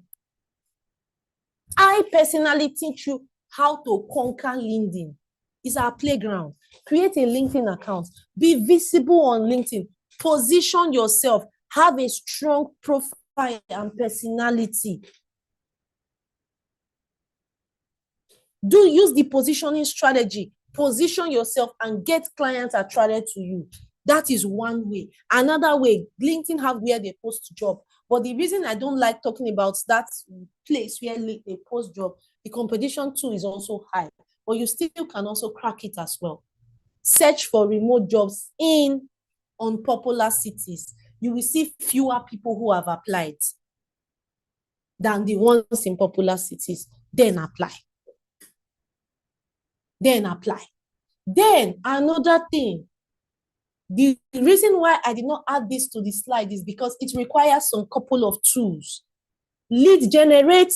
I personally teach you how to conquer LinkedIn. It's our playground. Create a LinkedIn account. Be visible on LinkedIn. Position yourself. Have a strong profile and personality. Use the positioning strategy. Position yourself and get clients attracted to you. That is one way. Another way, LinkedIn have where they post job. But the reason I don't like talking about that place where they post job, the competition too is also high. But you still can also crack it as well. Search for remote jobs in unpopular cities. You will see fewer people who have applied than the ones in popular cities. Then apply. Then apply. Then another thing, the reason why I did not add this to the slide is because it requires some couple of tools. Lead generate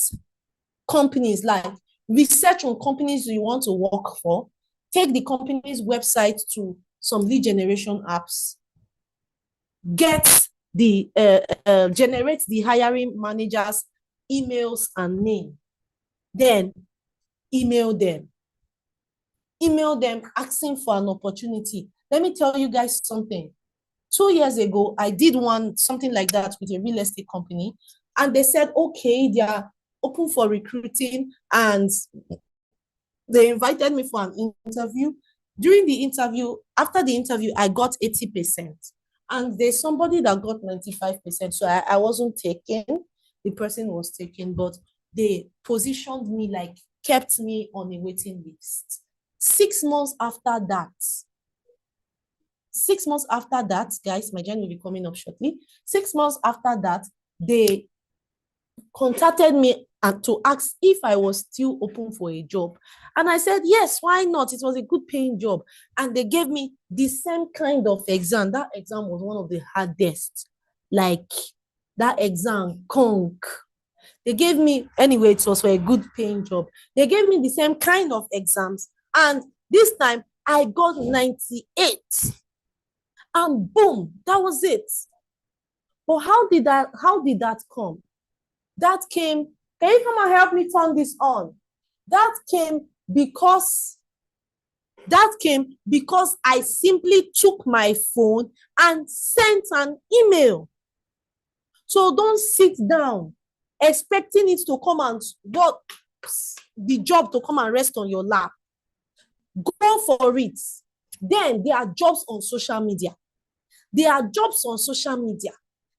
companies, like research on companies you want to work for, take the company's website to some lead generation apps, get the generate the hiring managers' emails and name, then email them asking for an opportunity. Let me tell you guys something. 2 years ago, I did something like that with a real estate company, and they said, okay, they are open for recruiting, and they invited me for an interview. During the interview, after the interview, I got 80%. And there's somebody that got 95%. So I wasn't taken. The person was taken, but they positioned me, like kept me on a waiting list. 6 months after that, guys, my journey will be coming up shortly. 6 months after that, they contacted me and to ask if I was still open for a job. And I said, yes, why not? It was a good paying job. And they gave me the same kind of exam. That exam was one of the hardest. Like that exam, conk. They gave me, anyway, it was for a good paying job. They gave me the same kind of exams. And this time I got 98. And boom, that was it. But how did that come? That came, can you come and help me turn this on? That came because I simply took my phone and sent an email. So don't sit down expecting it to come and the job to come and rest on your lap. Go for it. Then there are jobs on social media.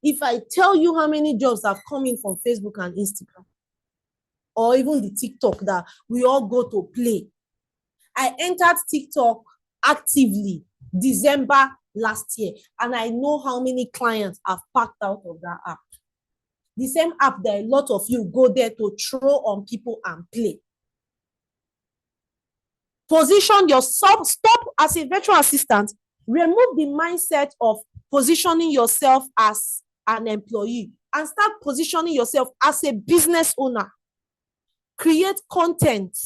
If I tell you how many jobs have come in from Facebook and Instagram, or even the TikTok that we all go to play. I entered TikTok actively December last year, and I know how many clients have packed out of that app. The same app that a lot of you go there to throw on people and play. Position yourself. Stop as a virtual assistant. Remove the mindset of positioning yourself as an employee and start positioning yourself as a business owner. Create content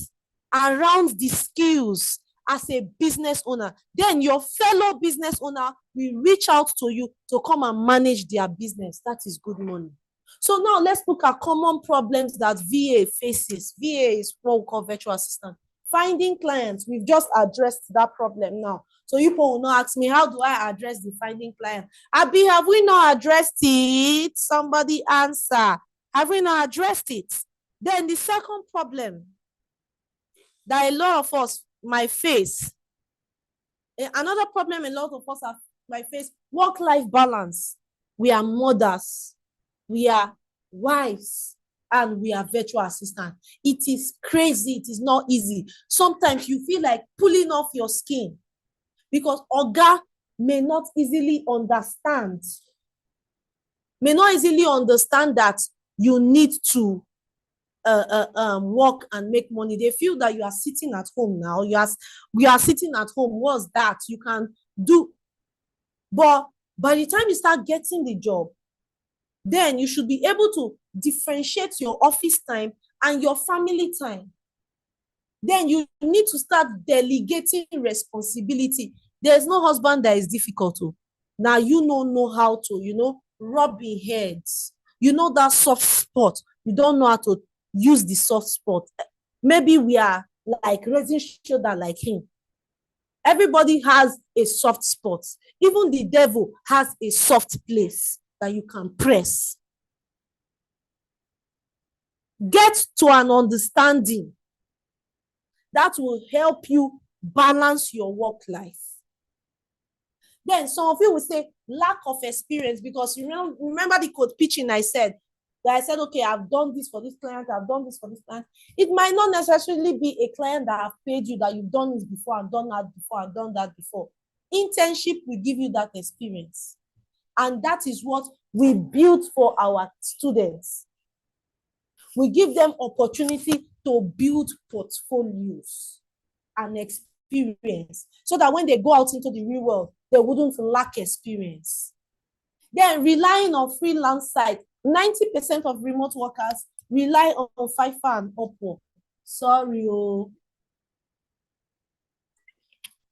around the skills as a business owner. Then your fellow business owner will reach out to you to come and manage their business. That is good money. So now let's look at common problems that VA faces. VA is what we call virtual assistant. Finding clients, we've just addressed that problem now. So you people will not ask me, how do I address the finding client? Abi, have we not addressed it? Somebody answer. Have we not addressed it? Then the second problem that a lot of us might face, another problem a lot of us might face, work-life balance. We are mothers, we are wives, and we are virtual assistants. It is crazy. It is not easy. Sometimes you feel like pulling off your skin because Oga may not easily understand that you need to work and make money. They feel that you are sitting at home now. We are sitting at home. What's that? You can do. But by the time you start getting the job, then you should be able to differentiate your office time and your family time. Then you need to start delegating responsibility. There's no husband that is difficult to. Now you don't know how to, rub your heads. You know that soft spot. You don't know how to use the soft spot. Maybe we are like raising shoulder like him. Everybody has a soft spot. Even the devil has a soft place that you can press. Get to an understanding that will help you balance your work life. Then some of you will say lack of experience, because you remember the code pitching I said, okay, I've done this for this client, I've done this for this client. It might not necessarily be a client that have paid you that you've done this before and done that before and done that before. Internship will give you that experience. And that is what we build for our students. We give them opportunity to build portfolios and experience experience so that when they go out into the real world, they wouldn't lack experience. Then relying on freelance site. 90% of remote workers rely on Fiverr and Upwork. Sorry, oh.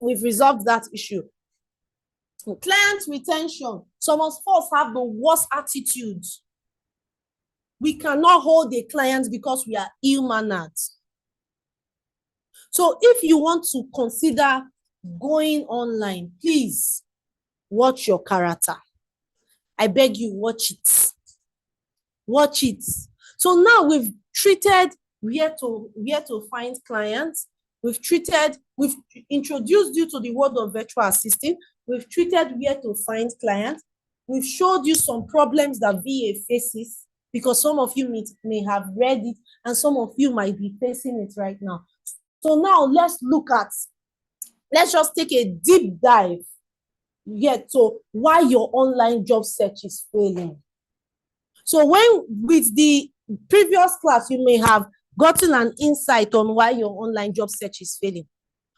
We've resolved that issue. Client retention. Some of us have the worst attitude. We cannot hold a client because we are ill-mannered. So if you want to consider going online, please watch your character. I beg you, watch it. Watch it. So now we've treated where to find clients. We've introduced you to the world of virtual assisting. We've treated where to find clients. We've showed you some problems that VA faces, because some of you may have read it and some of you might be facing it right now. So now let's just take a deep dive to why your online job search is failing. So with the previous class, you may have gotten an insight on why your online job search is failing.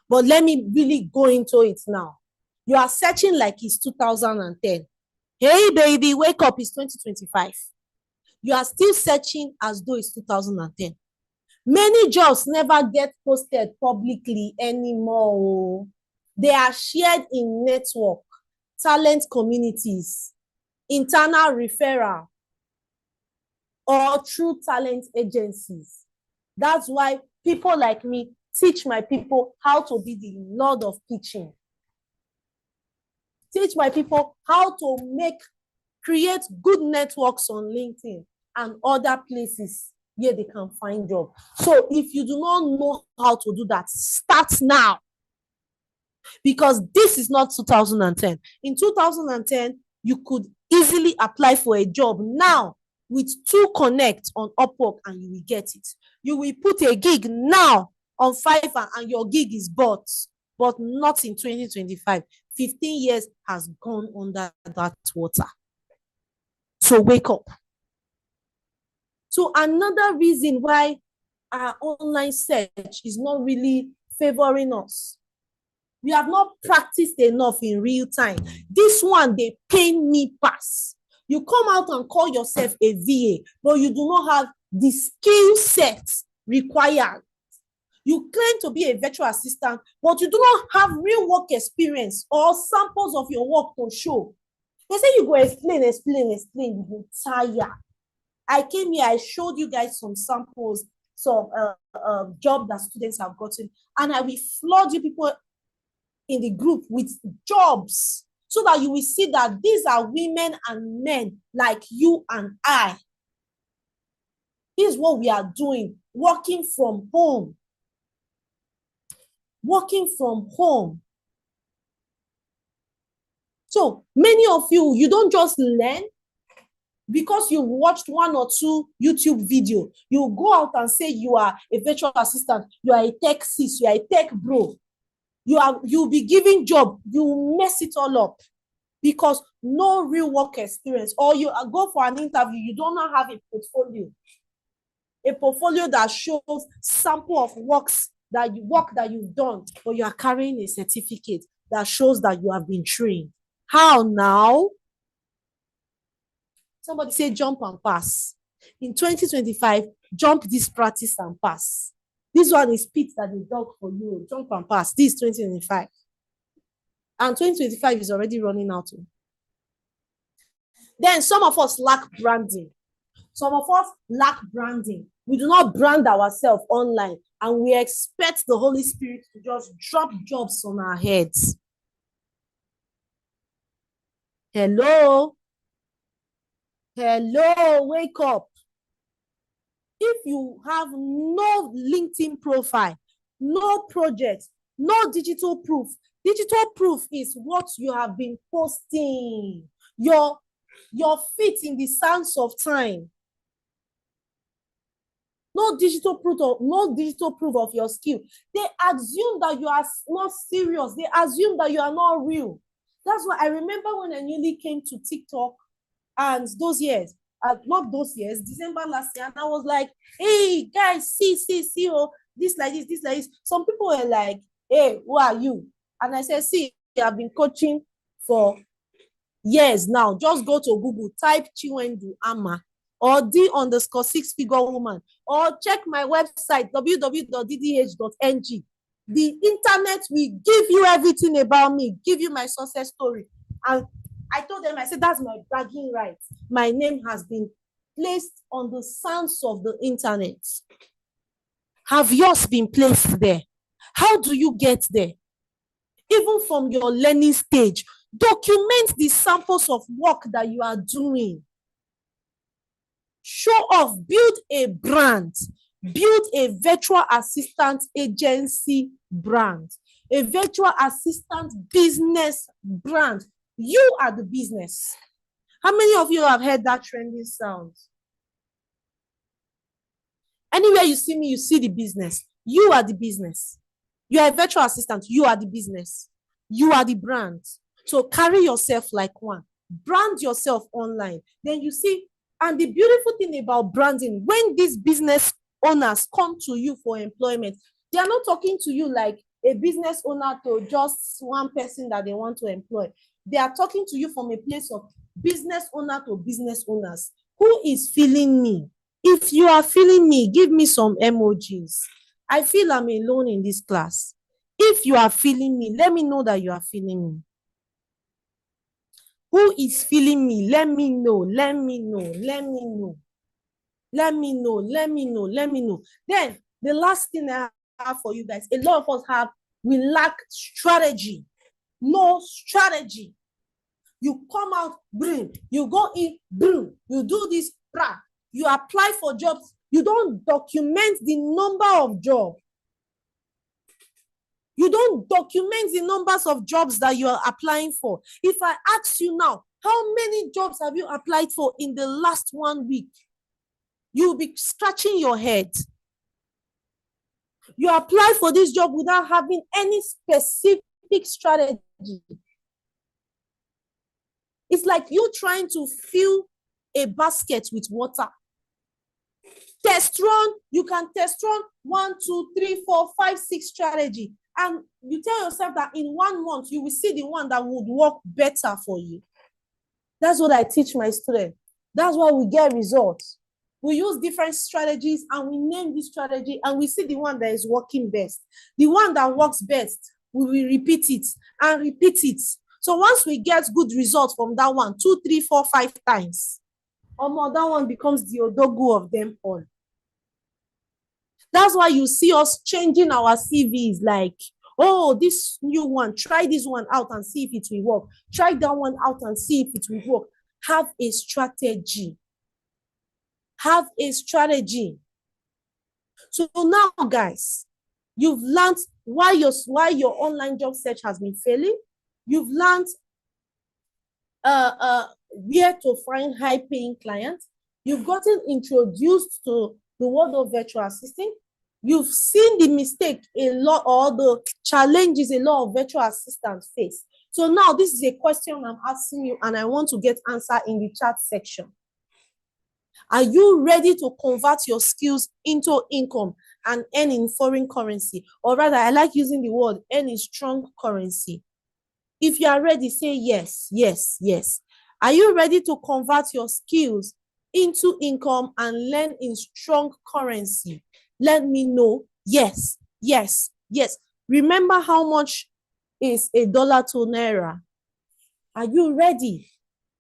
But let me really go into it now. You are searching like it's 2010. Hey, baby, wake up, it's 2025. You are still searching as though it's 2010. Many jobs never get posted publicly anymore. They are shared in network, talent communities, internal referral, or through talent agencies. That's why people like me teach my people how to be the Lord of pitching. Teach my people how to create good networks on LinkedIn and other places where they can find jobs. So if you do not know how to do that, start now. Because this is not 2010. In 2010, you could easily apply for a job now with 2 connects on Upwork and you will get it. You will put a gig now on Fiverr and your gig is bought, but not in 2025. 15 years has gone under that water. So wake up. So another reason why our online search is not really favoring us, we have not practiced enough in real time. This one, they pain me pass. You come out and call yourself a VA, but you do not have the skill set required. You claim to be a virtual assistant, but you do not have real work experience or samples of your work to show. They say you go explain, you go tire. I came here, I showed you guys some samples, some job that students have gotten, and I will flood you people in the group with jobs so that you will see that these are women and men like you and I. This is what we are doing, working from home. Working from home. So many of you don't just learn because you watched 1 or 2 YouTube videos. You go out and say you are a virtual assistant, you are a tech sis, you are a tech bro. You'll be giving job, you mess it all up because no real work experience. Or you go for an interview, you don't have a portfolio. A portfolio that shows sample of work that you've done, but you are carrying a certificate that shows that you have been trained. How now? Somebody say jump and pass. In 2025, jump this practice and pass. This one is pit that they dug for you. Jump and pass. This is 2025. And 2025 is already running out. Then some of us lack branding. We do not brand ourselves online, and we expect the Holy Spirit to just drop jobs on our heads. Hello, wake up. If you have no LinkedIn profile, no project, no digital proof is what you have been posting, your feet in the sands of time. No digital proof of your skill. They assume that you are not serious. They assume that you are not real. That's why I remember when I newly came to TikTok, and December last year, and I was like, hey guys, see, oh, this like this. Some people were like, hey, who are you? And I said, see, I've been coaching for years now. Just go to Google, type Chinwendu Ama or D_6-figure woman, or check my website, www.ddh.ng. The internet will give you everything about me, give you my success story. And I told them, I said, that's my bragging right. My name has been placed on the sands of the internet. Have yours been placed there? How do you get there? Even from your learning stage, document the samples of work that you are doing. Show off, build a brand, build a virtual assistant agency brand, a virtual assistant business brand. You are the business. How many of you have heard that trending sound? Anywhere you see me, you see the business. You are the business. You are a virtual assistant. You are the business. You are the brand. So carry yourself like one. Brand yourself online. Then you see, and the beautiful thing about branding, when these business owners come to you for employment, they are not talking to you like a business owner to just one person that they want to employ. They are talking to you from a place of business owner to business owners. Who is feeling me? If you are feeling me, give me some emojis. I feel I'm alone in this class. If you are feeling me, let me know that you are feeling me. Who is feeling me? Let me know. Let me know. Let me know. Let me know. Let me know. Let me know. Then the last thing I have for you guys, a lot of us we lack strategy. No strategy. You come out, boom. You go in, boom. You do this, blah. You apply for jobs. You don't document the number of jobs. You don't document the numbers of jobs that you are applying for. If I ask you now, how many jobs have you applied for in the last 1 week? You'll be scratching your head. You apply for this job without having any specific strategy. It's like you trying to fill a basket with water. Test run, you can test run 1, 2, 3, 4, 5, 6 strategy. And you tell yourself that in 1 month, you will see the one that would work better for you. That's what I teach my students. That's why we get results. We use different strategies and we name this strategy and we see the one that is working best. The one that works best, we will repeat it and repeat it. So once we get good results from that one, 2, 3, 4, 5 times, that one becomes the odogu of them all. That's why you see us changing our CVs like, oh, this new one, try this one out and see if it will work. Try that one out and see if it will work. Have a strategy. Have a strategy. So now, guys, you've learned why your online job search has been failing. You've learned where to find high-paying clients. You've gotten introduced to the world of virtual assisting. You've seen the mistake a lot, or the challenges a lot of virtual assistants face. So now this is a question I'm asking you and I want to get answer in the chat section. Are you ready to convert your skills into income and earn in foreign currency? Or rather, I like using the word earn in strong currency. If you are ready, say yes, yes, yes. Are you ready to convert your skills into income and learn in strong currency? Let me know. Yes, yes, yes. Remember how much is $1 to Naira? Are you ready?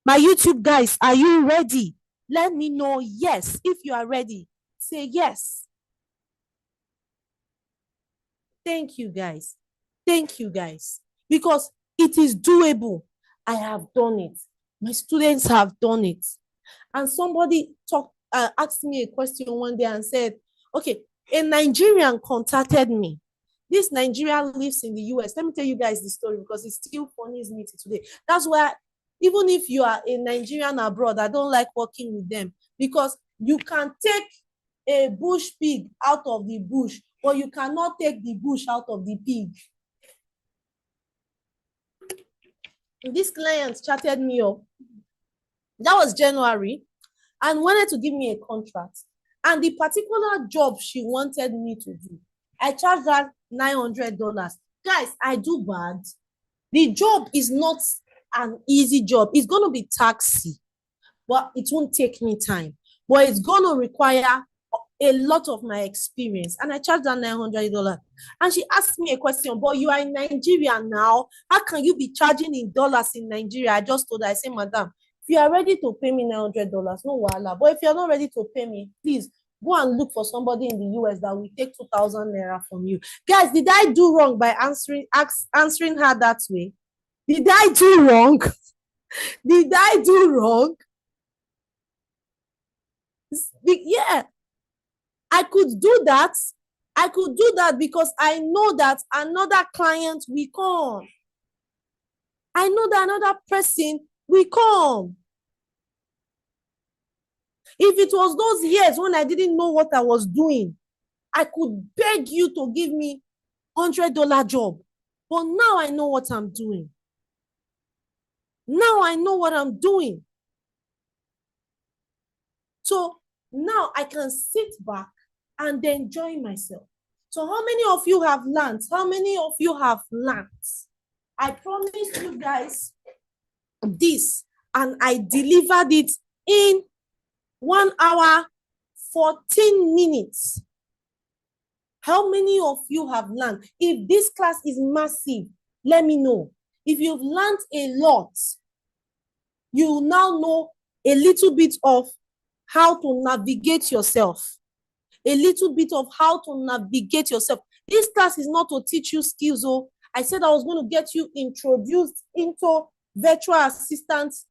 My YouTube guys, are you ready? Let me know yes. If you are ready, say yes. Thank you, guys. Thank you, guys. Because it is doable. I have done it. My students have done it. And somebody asked me a question one day and said, okay, a Nigerian contacted me. This Nigerian lives in the US. Let me tell you guys the story because it still funnies me today. That's why even if you are a Nigerian abroad, I don't like working with them because you can take a bush pig out of the bush, but you cannot take the bush out of the pig. This client chatted me up. That was January and wanted to give me a contract. And the particular job she wanted me to do, I charged her $900. guys, I do bad. The job is not an easy job. It's going to be taxi, but it won't take me time. But it's going to require a lot of my experience. And I charged her $900. And she asked me a question, but you are in Nigeria now. How can you be charging in dollars in Nigeria? I just told her, I said, madam, if you are ready to pay me $900, no wahala. But if you're not ready to pay me, please go and look for somebody in the US that will take 2,000 naira from you. Guys, did I do wrong by answering her that way? Did I do wrong? Did I do wrong? Yeah, I could do that. I could do that because I know that another client will come. I know that another person will come. If it was those years when I didn't know what I was doing, I could beg you to give me $100 job. But now I know what I'm doing. Now I know what I'm doing. So now I can sit back and enjoy myself. So how many of you have learned? How many of you have learned? I promised you guys this, and I delivered it in 1 hour, 14 minutes. How many of you have learned? If this class is massive, let me know. If you've learned a lot, you now know a little bit of how to navigate yourself. A little bit of how to navigate yourself. This class is not to teach you skills. Oh, I said I was going to get you introduced into virtual assistants,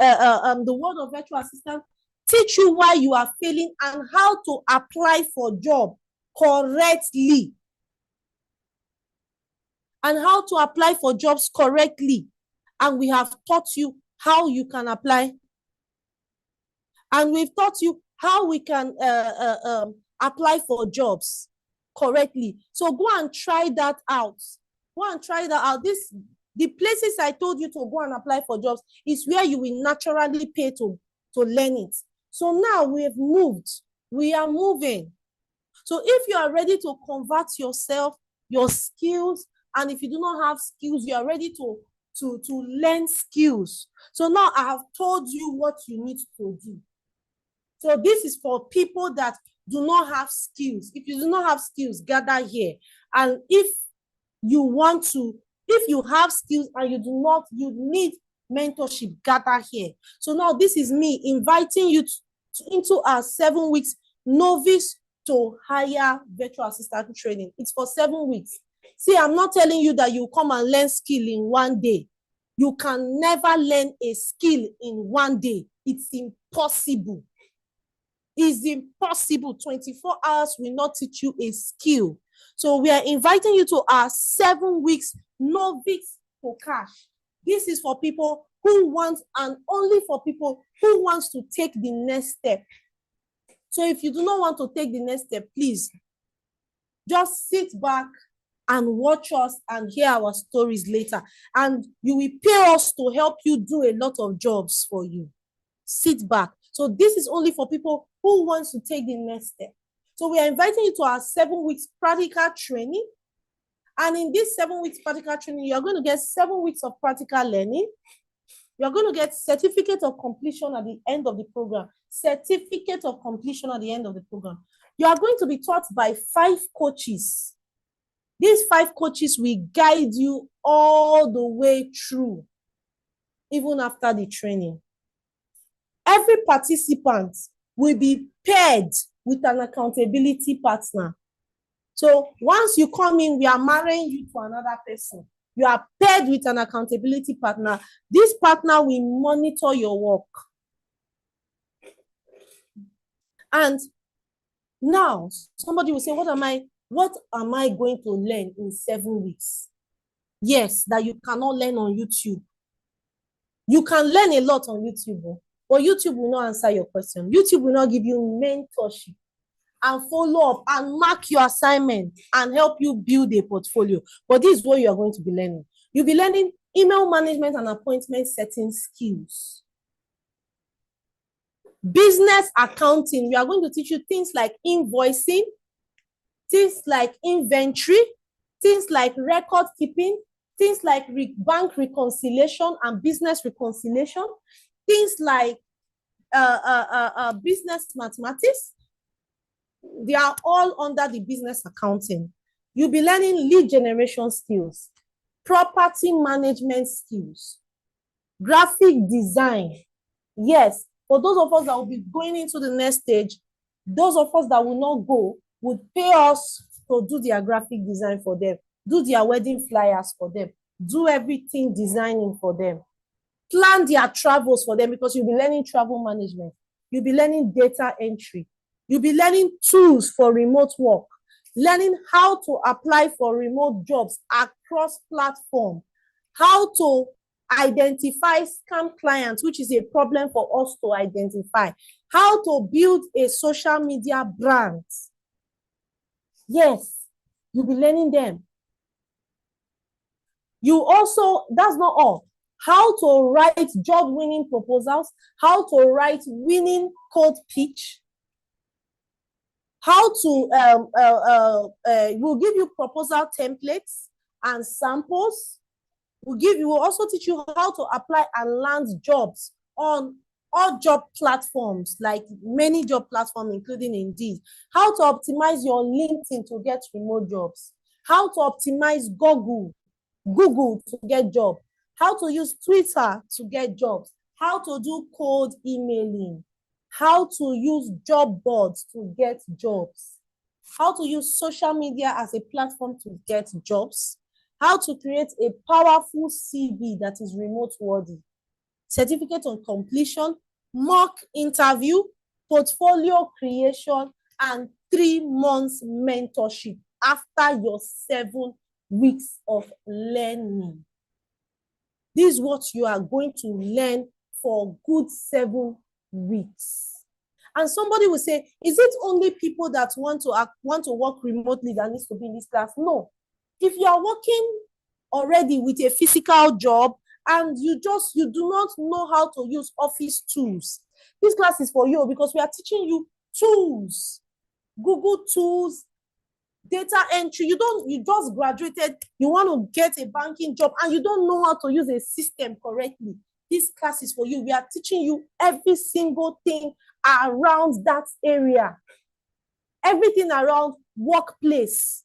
the world of virtual assistant, teach you why you are failing and how to apply for job correctly. And how to apply for jobs correctly. And we have taught you how you can apply. And we've taught you how we can apply for jobs correctly. So go and try that out. Go and try that out. The places I told you to go and apply for jobs is where you will naturally pay to learn it. So now we have moved. We are moving. So if you are ready to convert yourself, your skills, and if you do not have skills, you are ready to learn skills. So now I have told you what you need to do. So this is for people that do not have skills. If you do not have skills, gather here. And if you want to, if you have skills and you do not, you need mentorship, gather here. So now this is me inviting you into our 7 weeks novice to higher virtual assistant training. It's for 7 weeks. See, I'm not telling you that you come and learn skill in 1 day. You can never learn a skill in 1 day. It's impossible. It's impossible. 24 hours will not teach you a skill. So we are inviting you to our 7 weeks novice to cash. This is for people who want, and only for people who want to take the next step. So if you do not want to take the next step, please just sit back and watch us and hear our stories later. And you will pay us to help you do a lot of jobs for you. Sit back. So this is only for people who want to take the next step. So we are inviting you to our 7 weeks practical training. And in this 7 weeks practical training, you are going to get 7 weeks of practical learning. You are going to get certificate of completion at the end of the program. Certificate of completion at the end of the program. You are going to be taught by 5 coaches. These 5 coaches will guide you all the way through, even after the training. Every participant will be paired with an accountability partner. So once you come in, we are marrying you to another person. You are paired with an accountability partner. This partner will monitor your work. And now somebody will say, what am I going to learn in 7 weeks? Yes, that you cannot learn on YouTube. You can learn a lot on YouTube, but YouTube will not answer your question. YouTube will not give you mentorship and follow up and mark your assignment and help you build a portfolio. But this is what you are going to be learning. You'll be learning email management and appointment setting skills. Business accounting. We are going to teach you things like invoicing, things like inventory, things like record keeping, things like bank reconciliation and business reconciliation, things like business mathematics. They are all under the business accounting. You'll be learning lead generation skills, property management skills, graphic design. Yes, for those of us that will be going into the next stage, those of us that will not go would pay us to do their graphic design for them, do their wedding flyers for them, do everything designing for them, plan their travels for them, because you'll be learning travel management, you'll be learning data entry, you'll be learning tools for remote work, learning how to apply for remote jobs across platform, how to identify scam clients, which is a problem for us to identify, how to build a social media brand. Yes, you'll be learning them. You also, that's not all, how to write job winning proposals, how to write winning code pitch, how to, we'll give you proposal templates and samples. We'll also teach you how to apply and land jobs on all job platforms, like many job platforms, including Indeed. How to optimize your LinkedIn to get remote jobs. How to optimize Google to get jobs. How to use Twitter to get jobs. How to do cold emailing. How to use job boards to get jobs. How to use social media as a platform to get jobs. How to create a powerful CV that is remote worthy, certificate on completion, mock interview, portfolio creation, and 3 months mentorship after your 7 weeks of learning. This is what you are going to learn for good 7 weeks. And somebody will say, is it only people that want to work remotely that needs to be in this class? No. If you are working already with a physical job and you do not know how to use office tools, this class is for you, because we are teaching you tools, Google tools, data entry. You just graduated, you want to get a banking job and you don't know how to use a system correctly. This class is for you. We are teaching you every single thing around that area. Everything around workplace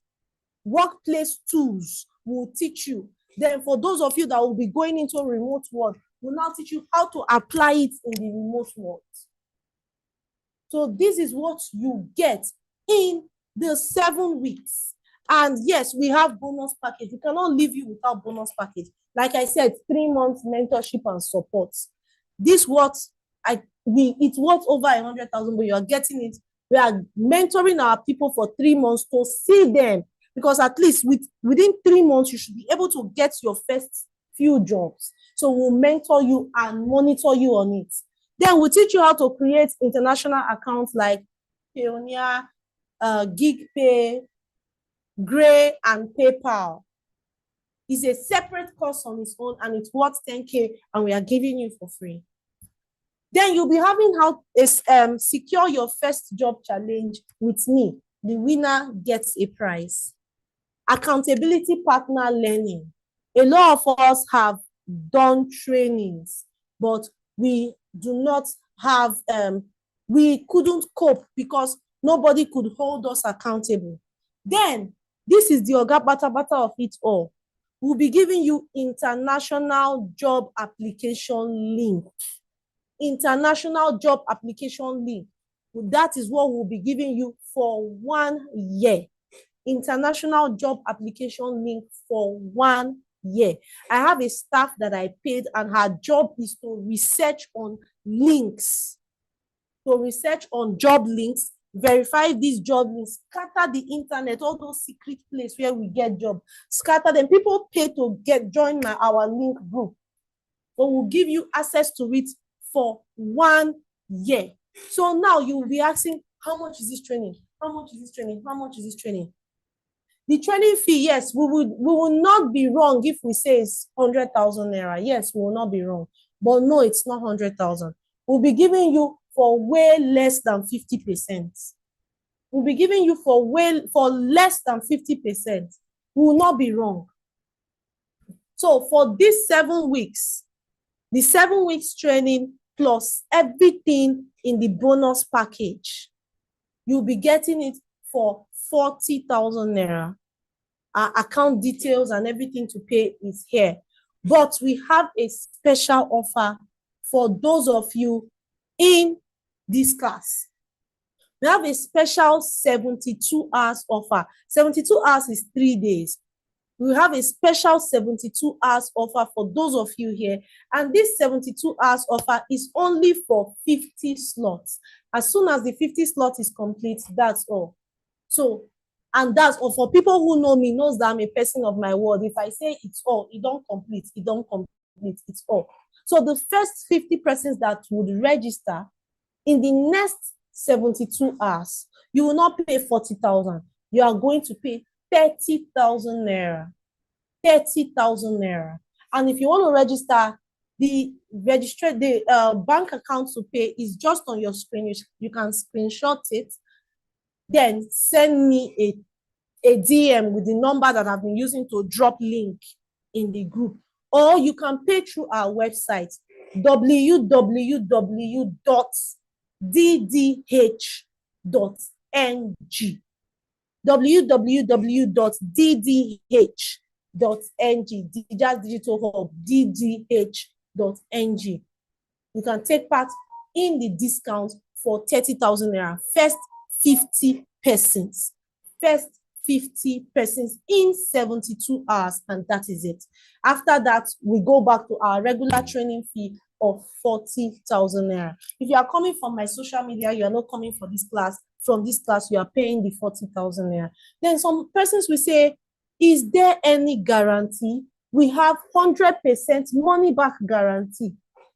tools will teach you. Then for those of you that will be going into a remote world, we'll now teach you how to apply it in the remote world. So this is what you get in the 7 weeks. And yes, we have bonus package. We cannot leave you without bonus package. Like I said, 3 months mentorship and support. It's worth over 100,000, but you are getting it. We are mentoring our people for 3 months to see them, because at least within 3 months, you should be able to get your first few jobs. So we'll mentor you and monitor you on it. Then we'll teach you how to create international accounts like Payoneer, GigPay, Gray, and PayPal. It's a separate course on its own, and it's worth 10K, and we are giving you for free. Then you'll be having how to secure your first job challenge with me. The winner gets a prize. Accountability partner learning. A lot of us have done trainings, but we do not have, we couldn't cope because nobody could hold us accountable. Then, this is the Oga Bata Bata of it all. We'll be giving you international job application link. International job application link. That is what we'll be giving you for 1 year. International job application link for 1 year. I have a staff that I paid, and her job is to research on links, to research on job links, verify these job links, scatter the internet, all those secret places where we get job, scatter them. People pay to join our link group. So we'll give you access to it for 1 year. So now you will be asking, how much is this training? How much is this training? How much is this training? The training fee, yes, we will not be wrong if we say it's 100,000 naira. Yes, we will not be wrong. But no, it's not 100,000. We'll be giving you for way less than 50%. We'll be giving you for less than 50%. will not be wrong. So for these 7 weeks, the 7 weeks training plus everything in the bonus package, you'll be getting it for 40,000 naira. Our account details and everything to pay is here. But we have a special offer for those of you in this class. We have a special 72 hours offer. 72 hours is 3 days. We have a special 72 hours offer for those of you here. And this 72 hours offer is only for 50 slots. As soon as the 50 slot is complete, that's all. So, and that's all. For people who know me, knows that I'm a person of my word. If I say it's all, it don't complete, it's all. So the first 50 persons that would register in the next 72 hours, you will not pay 40,000. You are going to pay 30,000 naira. 30,000 naira. And if you want to register, the bank account to pay is just on your screen. You can screenshot it, then send me a DM with the number that I've been using to drop link in the group. Or you can pay through our website, www.ddh.ng. www.ddh.ng, Just Digital Hub, ddh.ng. You can take part in the discount for 30,000 naira. First 50 persons. First 50 persons in 72 hours, and that is it. After that, we go back to our regular training fee of 40,000 naira. If you are coming from my social media, you are not coming for this class. From this class, you are paying the 40,000 naira. Then some persons will say, is there any guarantee? We have 100% money back guarantee.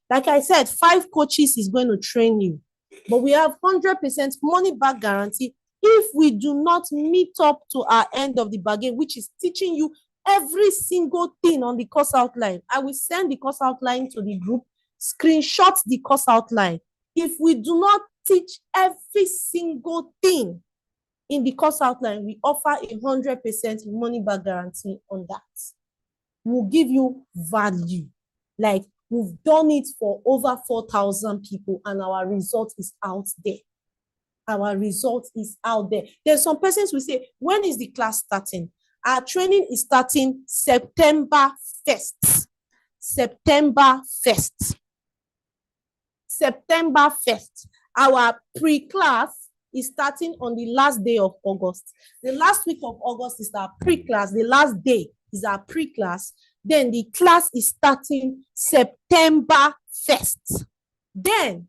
Like I said, 5 coaches is going to train you, but we have 100% money back guarantee if we do not meet up to our end of the bargain, which is teaching you every single thing on the course outline. I will send the course outline to the group, screenshot the course outline. If we do not teach every single thing in the course outline, we offer 100% money back guarantee on that. We'll give you value. Like, we've done it for over 4,000 people, and our result is out there. Our result is out there. There's some persons who say, when is the class starting? Our training is starting September 1st. September 1st. September 1st. Our pre-class is starting on the last day of August. The last week of August is our pre-class. The last day is our pre-class. Then the class is starting September 1st. Then,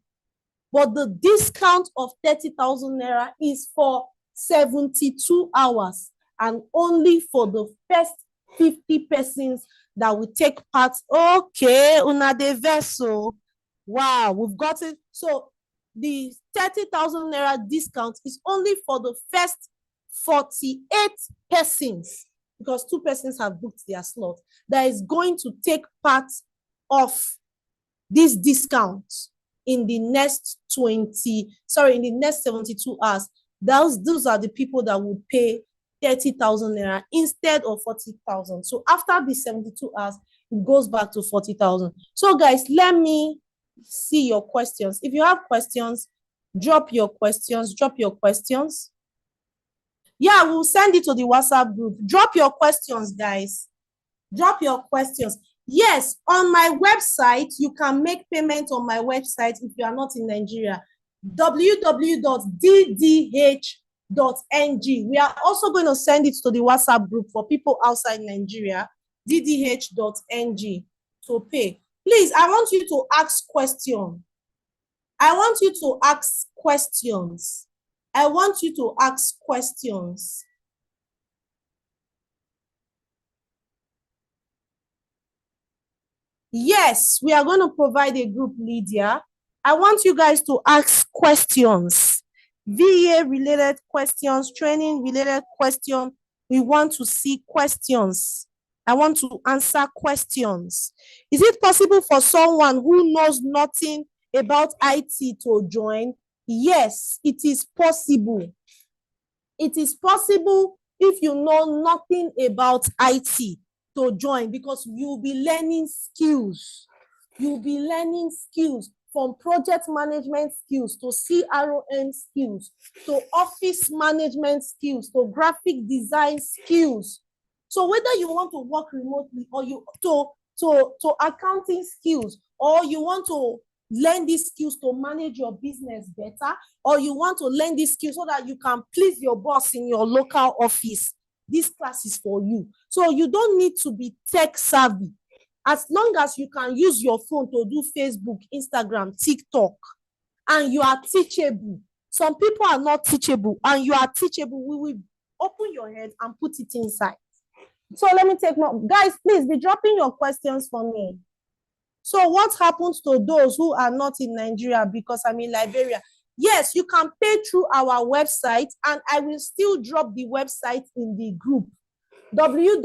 but the discount of 30,000 naira is for 72 hours and only for the first 50 persons that will take part. Okay, una de vessel. Wow, we've got it. So the 30,000 naira discount is only for the first 48 persons, because 2 persons have booked their slot, that is going to take part of this discount in the next 72 hours. Those are the people that would pay 30,000 naira instead of 40,000. So after the 72 hours, it goes back to 40,000. So guys, let me see your questions. If you have questions, drop your questions. Yeah, we'll send it to the WhatsApp group. Drop your questions, guys. Drop your questions. Yes, on my website, you can make payment on my website if you are not in Nigeria. www.ddh.ng. We are also going to send it to the WhatsApp group for people outside Nigeria. ddh.ng to pay. Please, I want you to ask questions. I want you to ask questions. Yes, we are going to provide a group leader. I want you guys to ask questions. VA related questions, training related questions. We want to see questions. I want to answer questions. Is it possible for someone who knows nothing about IT to join? Yes, it is possible. It is possible if you know nothing about IT to join, because you'll be learning skills. You'll be learning skills from project management skills to CRM skills to office management skills to graphic design skills. So whether you want to work remotely or you to accounting skills, or you want to learn these skills to manage your business better, or you want to learn these skills so that you can please your boss in your local office, this class is for you. So you don't need to be tech savvy. As long as you can use your phone to do Facebook, Instagram, TikTok, and you are teachable. Some people are not teachable, and you are teachable. We will open your head and put it inside. So let me take more. Guys, please be dropping your questions for me. So what happens to those who are not in Nigeria because I'm in Liberia? Yes, you can pay through our website, and I will still drop the website in the group. www.ddh.ng.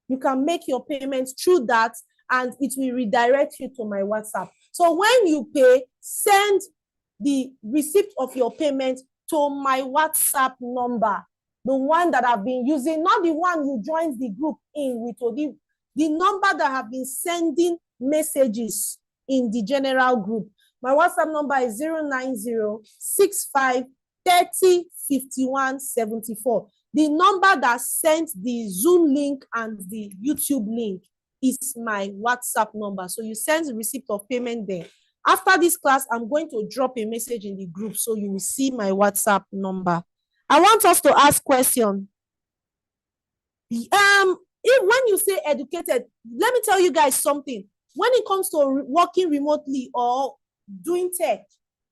You can make your payments through that, and it will redirect you to my WhatsApp. So when you pay, send the receipt of your payment to my WhatsApp number, the one that I've been using, not the one you joined the group in with, or the number that have been sending messages in the general group. My WhatsApp number is 09065305174. The number that sent the Zoom link and the YouTube link is my WhatsApp number. So you send the receipt of payment there. After this class, I'm going to drop a message in the group so you will see my WhatsApp number. I want us to ask questions. When you say educated, let me tell you guys something. When it comes to working remotely or doing tech,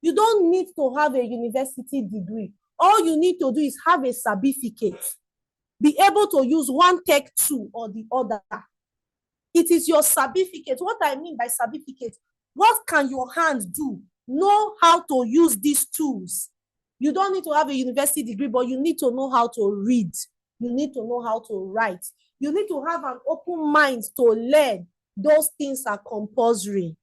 you don't need to have a university degree. All you need to do is have a certificate. Be able to use one tech tool or the other. It is your certificate. What I mean by certificate, what can your hands do? Know how to use these tools. You don't need to have a university degree, but you need to know how to read. You need to know how to write. You need to have an open mind to learn. Those things are compulsory.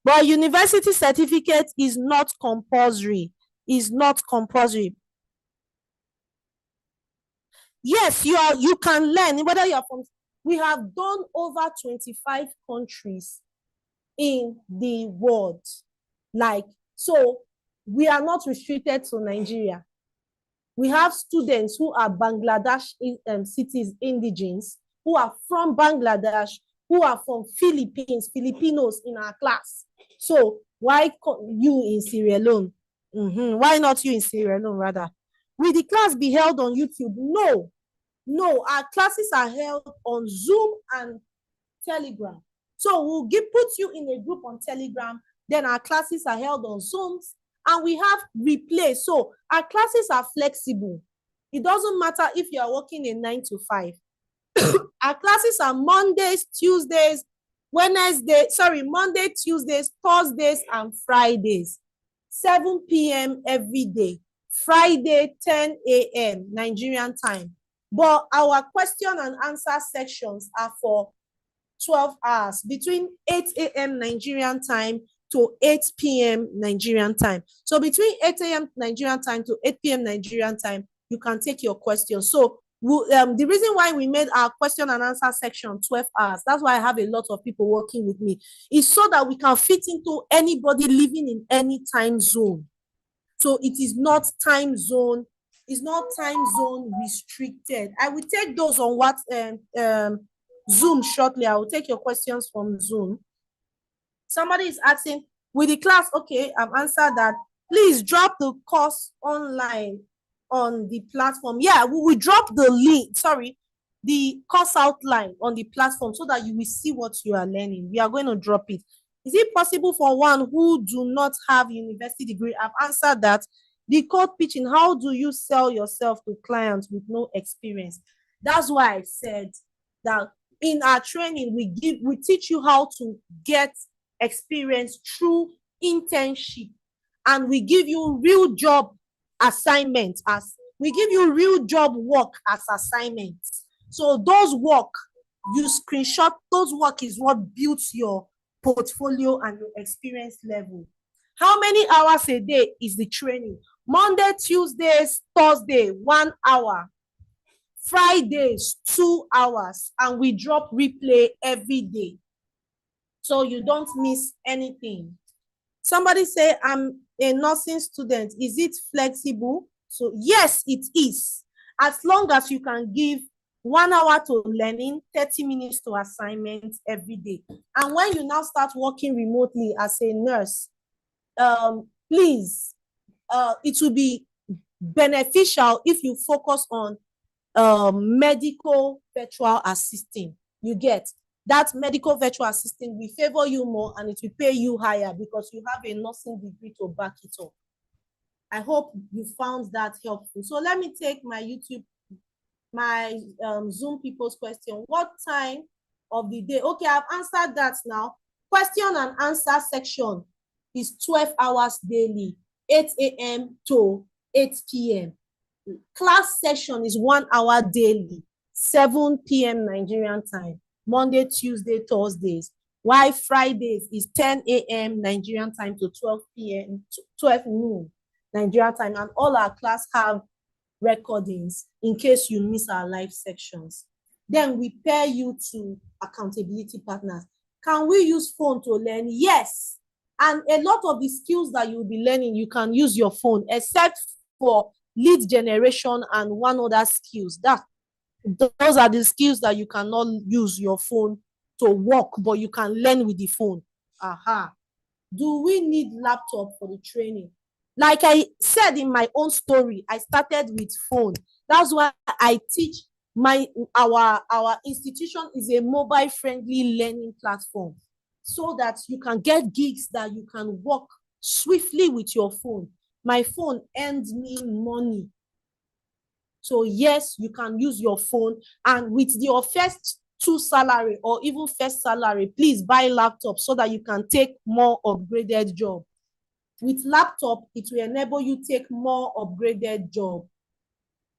But a university certificate is not compulsory. Is not compulsory. Yes, you can learn whether you are from. We have done over 25 countries in the world. So we are not restricted to Nigeria. We have students who are Bangladesh cities indigenes, who are from Bangladesh, who are from Philippines, Filipinos in our class. So why you in Sierra Leone? Why not you in Sierra Leone rather? Will the class be held on YouTube? No. Our classes are held on Zoom and Telegram. So we'll put you in a group on Telegram, then our classes are held on Zooms, and we have replay. So our classes are flexible. It doesn't matter if you are working a 9 to 5. Our classes are Monday, Tuesdays, Thursdays, and Fridays. 7 p.m. every day. Friday, 10 a.m. Nigerian time. But our question and answer sections are for 12 hours, between 8 a.m. Nigerian time to 8 p.m. Nigerian time. So between 8 a.m. Nigerian time to 8 p.m. Nigerian time, you can take your questions. So the reason why we made our question and answer section 12 hours, that's why I have a lot of people working with me, is so that we can fit into anybody living in any time zone. So it is not time zone, it's not time zone restricted. I will take those on what Zoom shortly. I will take your questions from Zoom. Somebody is asking, with the class, okay, I've answered that. Please drop the course online on the platform. Yeah, we will drop the link, the course outline on the platform so that you will see what you are learning. We are going to drop it. Is it possible for one who do not have university degree? I've answered that. The code pitching, how do you sell yourself to clients with no experience? That's why I said that in our training, we teach you how to get experience through internship, and we give you real job assignments we give you real job work as assignments. So those work, you screenshot, those work is what builds your portfolio and your experience level. How many hours a day is the training? Monday, Tuesdays, Thursday, 1 hour. Fridays, 2 hours. And we drop replay every day, so you don't miss anything. Somebody say, I'm a nursing student. Is it flexible? So yes, it is. As long as you can give 1 hour to learning, 30 minutes to assignments every day. And when you now start working remotely as a nurse, please, it will be beneficial if you focus on medical virtual assisting. You get that medical virtual assisting will favor you more, and it will pay you higher because you have a nursing degree to back it up. I hope you found that helpful. So let me take my Zoom people's question. What time of the day? Okay, I've answered that now. Question and answer section is 12 hours daily, 8 a.m. to 8 p.m. Class session is 1 hour daily, 7 p.m. Nigerian time, Monday, Tuesday, Thursdays. While Fridays is 10 a.m. Nigerian time to 12 p.m. 12 noon Nigerian time. And all our class have recordings in case you miss our live sections. Then we pair you to accountability partners. Can we use phone to learn? Yes. And a lot of the skills that you'll be learning, you can use your phone, except for lead generation and one other skills. Those are the skills that you cannot use your phone to work, but you can learn with the phone. Aha. Do we need laptop for the training? Like I said in my own story, I started with phone. That's why I teach our institution is a mobile friendly learning platform, so that you can get gigs that you can work swiftly with your phone. My phone earns me money. So yes, you can use your phone, and with your first 2 salary or even first salary, please buy laptop so that you can take more upgraded job. With laptop, it will enable you take more upgraded job.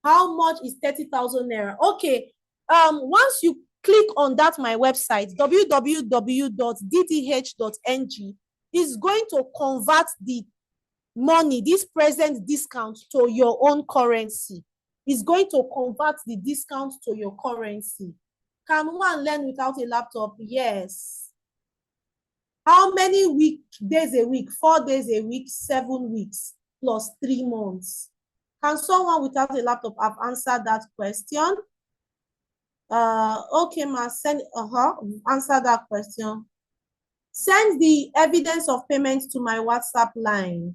How much is 30,000 naira? Okay, once you click on that my website, www.ddh.ng, is going to convert the money, this present discount, to your own currency. It's going to convert the discount to your currency. Can one learn without a laptop? Yes. How many days a week? 4 days a week, 7 weeks, plus 3 months. Can someone without a laptop? I've answered that question. Okay, ma, answer that question. Send the evidence of payment to my WhatsApp line.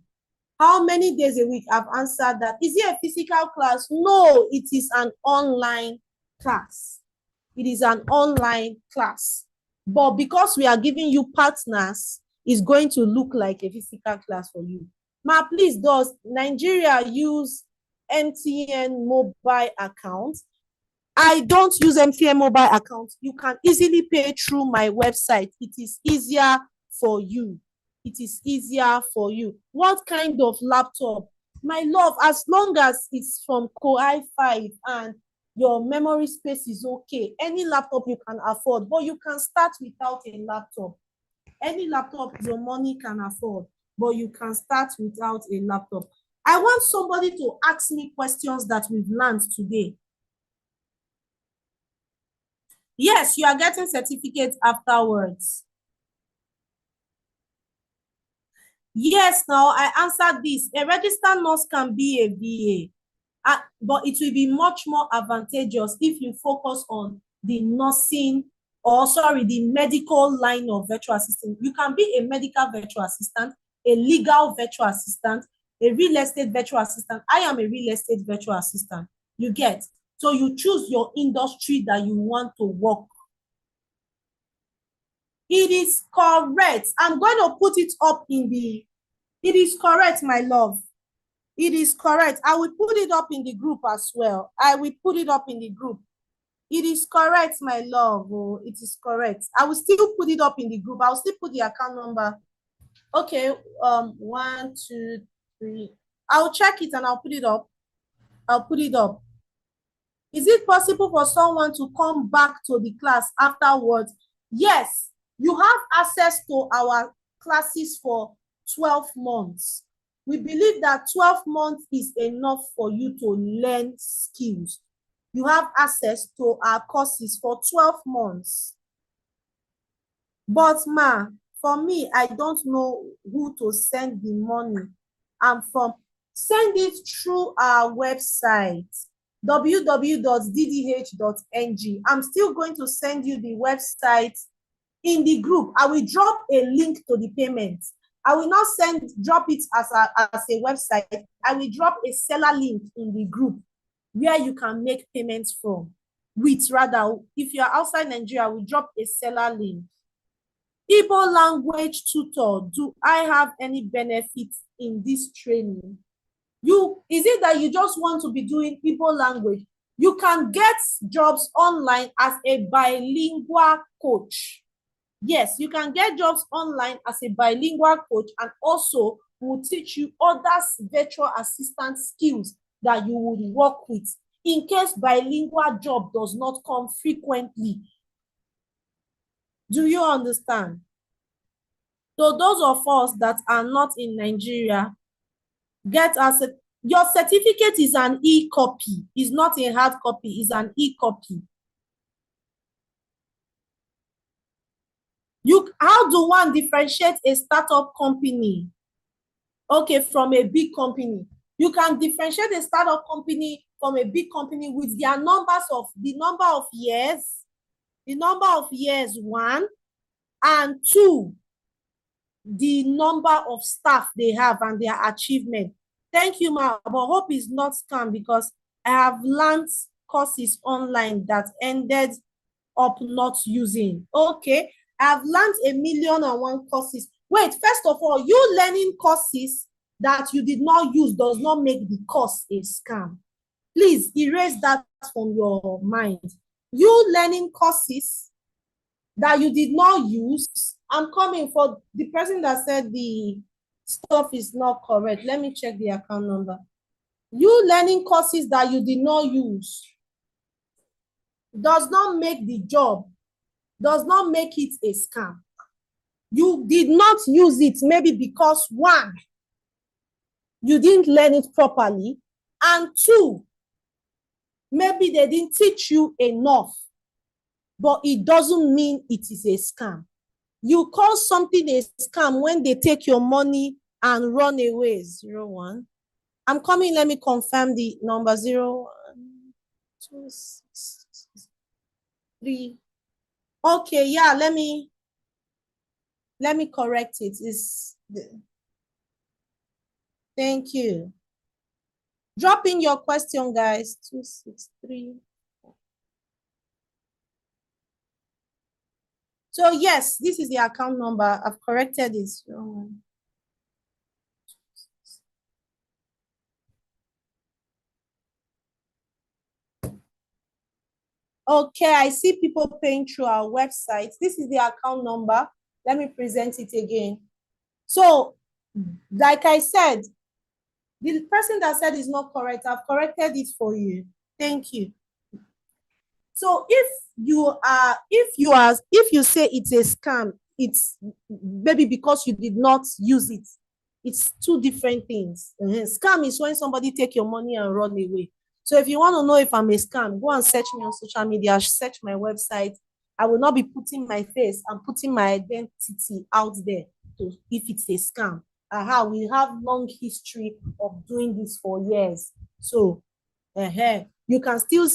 How many days a week? I've answered that. Is it a physical class? No, it is an online class. It is an online class. But because we are giving you partners, it's going to look like a physical class for you. Ma, please, does Nigeria use MTN mobile account? I don't use MTN mobile account. You can easily pay through my website. It is easier for you. It is easier for you. What kind of laptop? My love, as long as it's from Core i5 and your memory space is okay, any laptop you can afford, but you can start without a laptop. Any laptop your money can afford, but you can start without a laptop. I want somebody to ask me questions that we've learned today. Yes, you are getting certificates afterwards. Yes, now I answered this. A registered nurse can be a VA. But it will be much more advantageous if you focus on the nursing, or sorry, the medical line of virtual assistant. You can be a medical virtual assistant, a legal virtual assistant, a real estate virtual assistant. I am a real estate virtual assistant. You get? So you choose your industry that you want to work. It is correct. I'm going to put it up in the, it is correct, my love. It is correct. I will put it up in the group as well. I will put it up in the group. It is correct, my love. Oh, it is correct. I will still put it up in the group. I'll still put the account number. Okay, 1, 2, 3. I'll check it and I'll put it up. I'll put it up. Is it possible for someone to come back to the class afterwards? Yes, you have access to our classes for 12 months. We believe that 12 months is enough for you to learn skills. You have access to our courses for 12 months. But ma, for me, I don't know who to send the money. Send it through our website, www.ddh.ng. I'm still going to send you the website in the group. I will drop a link to the payment. I will not drop it as a website. I will drop a seller link in the group where you can make payments from. If you are outside Nigeria, I will drop a seller link. Igbo language tutor, do I have any benefits in this training? Is it that you just want to be doing Igbo language? You can get jobs online as a bilingual coach. Yes, you can get jobs online as a bilingual coach, and also will teach you other virtual assistant skills that you would work with in case bilingual job does not come frequently. Do you understand? So those of us that are not in Nigeria, your certificate is an e-copy. It's not a hard copy, it's an e-copy. How do one differentiate a startup company, okay, from a big company? You can differentiate a startup company from a big company with their the number of years, 1, and 2, the number of staff they have and their achievement. Thank you, ma, but hope is not scam, because I have learned courses online that ended up not using. Okay, I've learned 1,000,001 courses. Wait, first of all, you learning courses that you did not use does not make the course a scam. Please erase that from your mind. You learning courses that you did not use. I'm coming for the person that said the stuff is not correct. Let me check the account number. You learning courses that you did not use does not make the job, does not make it a scam. You did not use it maybe because 1, you didn't learn it properly, and 2, maybe they didn't teach you enough, but it doesn't mean it is a scam. You call something a scam when they take your money and run away. 01. I'm coming, let me confirm the number. 0, 1, 2, 6, 3. Okay, yeah, let me correct it. Thank you. Drop in your question, guys. 263. So yes, this is the account number. I've corrected it. Okay, I see people paying through our website. This is the account number. Let me present it again. So, like I said, the person that said is not correct, I've corrected it for you. Thank you. So if you say it's a scam, it's maybe because you did not use it. It's 2 different things. Scam is when somebody take your money and run away. So if you want to know if I'm a scam, go and search me on social media, search my website. I will not be putting my face and putting my identity out there if it's a scam. We have long history of doing this for years. So you can still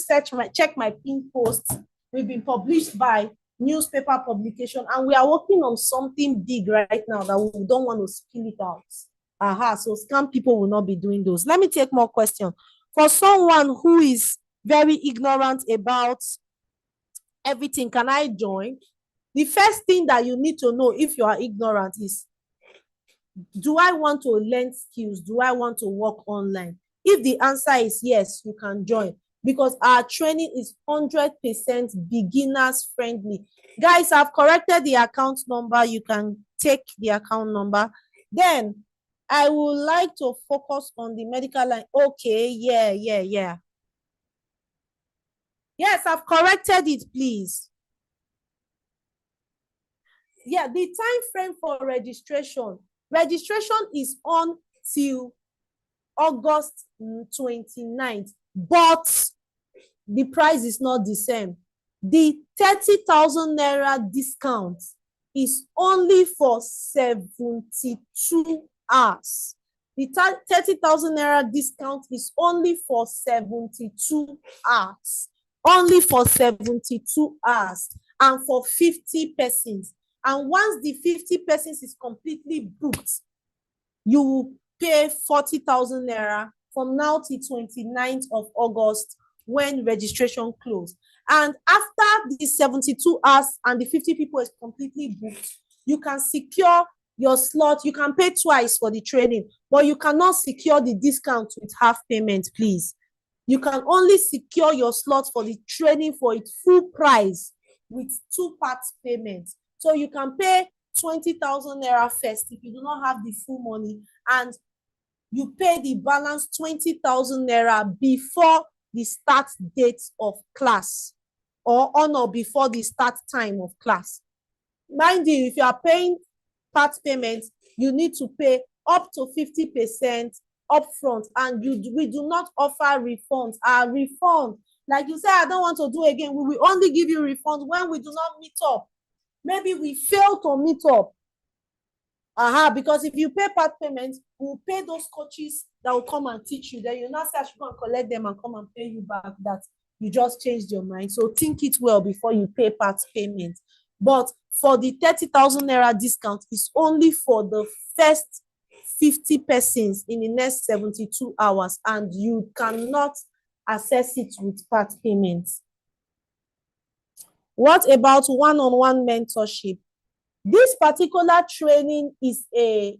check my pin posts. We've been published by newspaper publication, and we are working on something big right now that we don't want to spill it out. So scam people will not be doing those. Let me take more questions. For someone who is very ignorant about everything, can I join? The first thing that you need to know if you are ignorant is, do I want to learn skills? Do I want to work online? If the answer is yes, you can join, because our training is 100% beginners friendly. Guys, I've corrected the account number. You can take the account number. Then I would like to focus on the medical line. Okay, yeah. Yes, I've corrected it, please. Yeah, the time frame for registration Registration is on till August 29th, but the price is not the same. The 30,000 naira discount is only for 72 hours. The 30,000 naira discount is only for 72 hours. Only for 72 hours and for 50 persons. And once the 50 persons is completely booked, you will pay 40,000 naira from now till 29th of August when registration closed. And after the 72 hours and the 50 people is completely booked, you can secure your slot. You can pay twice for the training, but you cannot secure the discount with half payment, please. You can only secure your slot for the training for its full price with 2 parts payment. So you can pay 20,000 naira first if you do not have the full money, and you pay the balance 20,000 naira before the start date of class, or on or before the start time of class. Mind you, if you are paying part payment, you need to pay up to 50% upfront, and we do not offer refunds. Our refund, like you say, I don't want to do again, we will only give you refunds when we do not meet up. Maybe we fail to meet up. Because if you pay part payment, we'll pay those coaches that will come and teach you. Then you now say I should go and collect them and come and pay you back that you just changed your mind. So think it well before you pay part payment. But for the 30,000 naira discount, it's only for the first 50 persons in the next 72 hours, and you cannot access it with part payments. What about one-on-one mentorship? This particular training is a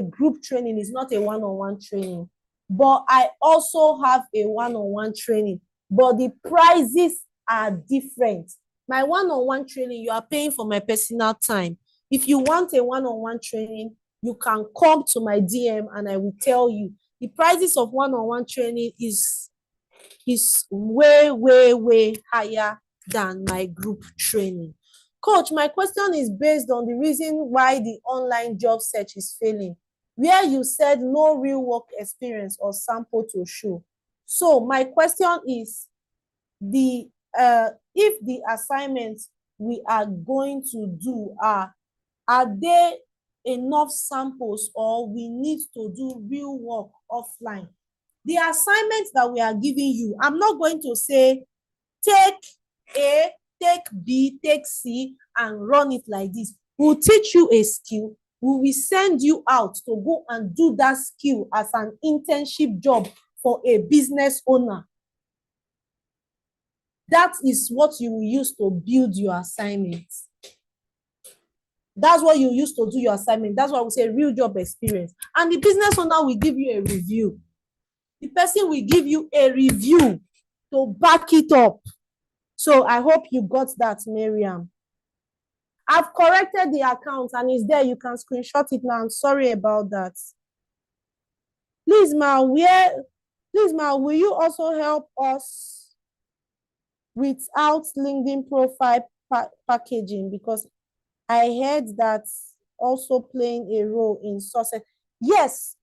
group training, it's not a one-on-one training. But I also have a one-on-one training, but the prices are different. My one-on-one training, you are paying for my personal time. If you want a one-on-one training, you can come to my DM and I will tell you. The prices of one-on-one training is way, way, way higher than my group training. Coach, my question is based on the reason why the online job search is failing, where you said no real work experience or sample to show. So my question is, if the assignments we are going to do are there enough samples, or we need to do real work offline? The assignments that we are giving you, I'm not going to say take A, take B, take C, and run it like this. We'll teach you a skill. We will send you out to go and do that skill as an internship job for a business owner. That is what you will use to build your assignments. That's what you use to do your assignment. That's why we say real job experience. And the business owner will give you a review. The person will give you a review to back it up. So I hope you got that, Miriam. I've corrected the account and it's there. You can screenshot it now. I'm sorry about that. Please, ma, will you also help us without LinkedIn profile packaging? Because I heard that's also playing a role in success. Yes,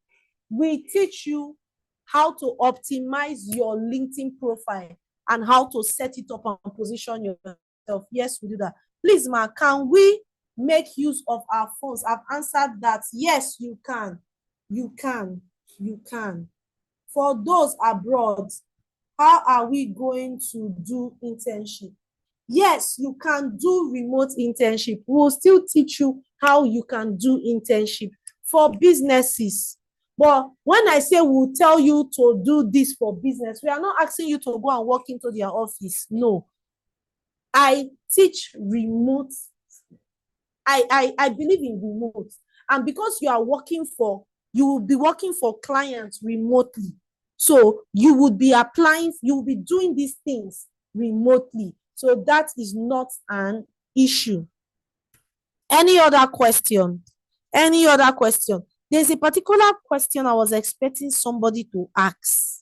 we teach you how to optimize your LinkedIn profile and how to set it up and position yourself. Yes, we do that. Please, ma, can we make use of our phones? I've answered that. Yes, you can. You can. You can. For those abroad, how are we going to do internship? Yes, you can do remote internship. We'll still teach you how you can do internship for businesses. But when I say we'll tell you to do this for business, we are not asking you to go and walk into their office. No. I teach remote. I believe in remote. And because you will be working for clients remotely. So you would be applying, you will be doing these things remotely. So that is not an issue. Any other question? Any other question? There's a particular question I was expecting somebody to ask.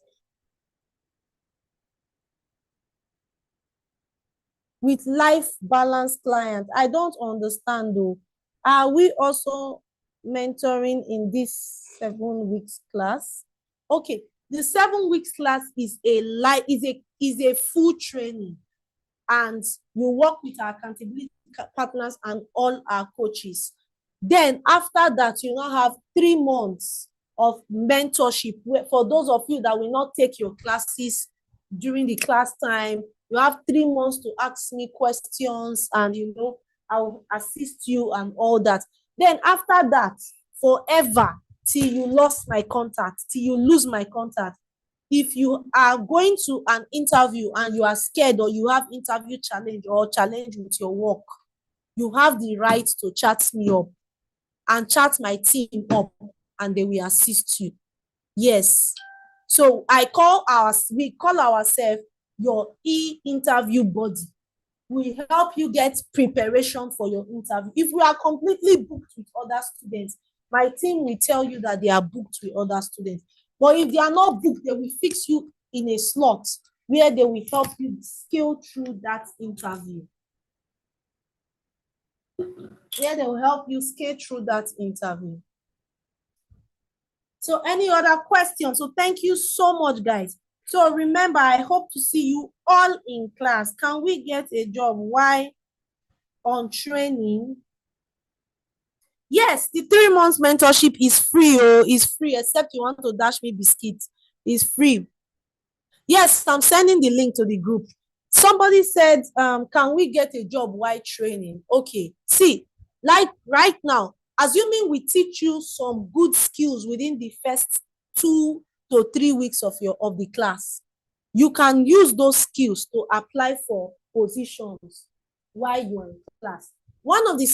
With life balance client, I don't understand though. Are we also mentoring in this 7 weeks class? Okay, the 7 weeks class is a full training, and you work with our accountability partners and all our coaches. Then after that, you now have 3 months of mentorship. For those of you that will not take your classes during the class time, you have 3 months to ask me questions, and I'll assist you and all that. Then after that, forever, till you lost my contact, till you lose my contact. If you are going to an interview and you are scared, or you have interview challenge or challenge with your work, you have the right to chat me up and chat my team up, and they will assist you. Yes. So we call ourselves your interview body. We help you get preparation for your interview. If we are completely booked with other students, my team will tell you that they are booked with other students. But if they are not booked, they will fix you in a slot where they will help you scale through that interview. Where they will help you scale through that interview. So any other questions? So thank you so much, guys. So remember, I hope to see you all in class. Can we get a job while on training? Yes, the 3 months mentorship is free. Is free, except you want to dash me biscuits. It's free. Yes, I'm sending the link to the group. Somebody said, can we get a job while training? Okay, see, like right now, assuming we teach you some good skills within the first 2 to 3 weeks of the class, you can use those skills to apply for positions while you're in class. One of the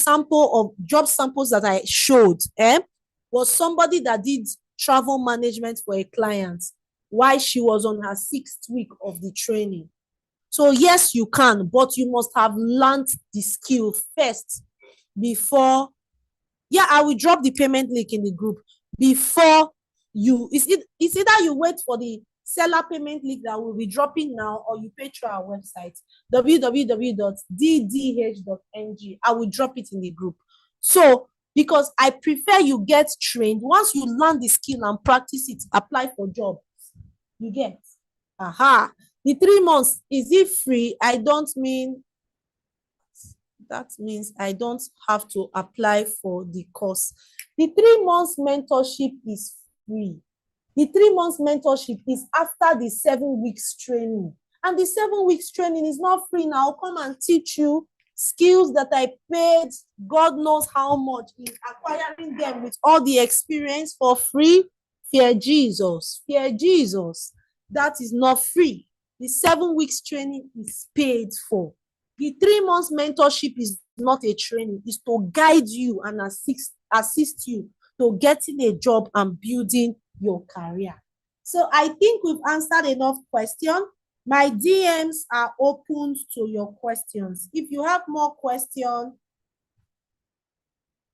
job samples that I showed was somebody that did travel management for a client while she was on her 6th week of the training. So yes, you can, but you must have learned the skill first before. Yeah, I will drop the payment link in the group. Before it's either you wait for the seller payment link that will be dropping now, or you pay through our website, www.ddh.ng. I will drop it in the group. So, because I prefer you get trained. Once you learn the skill and practice it, apply for job. You get. Aha. The 3 months, is it free? That means I don't have to apply for the course. The 3 months mentorship is free. The 3 months mentorship is after the 7 weeks training. And the 7 weeks training is not free now. I'll come and teach you skills that I paid God knows how much in acquiring them with all the experience for free. Fear Jesus. Fear Jesus. That is not free. The 7 weeks training is paid for. The 3 months mentorship is not a training. It's to guide you and assist you to getting a job and building your career. So I think we've answered enough questions. My DMs are open to your questions. If you have more questions,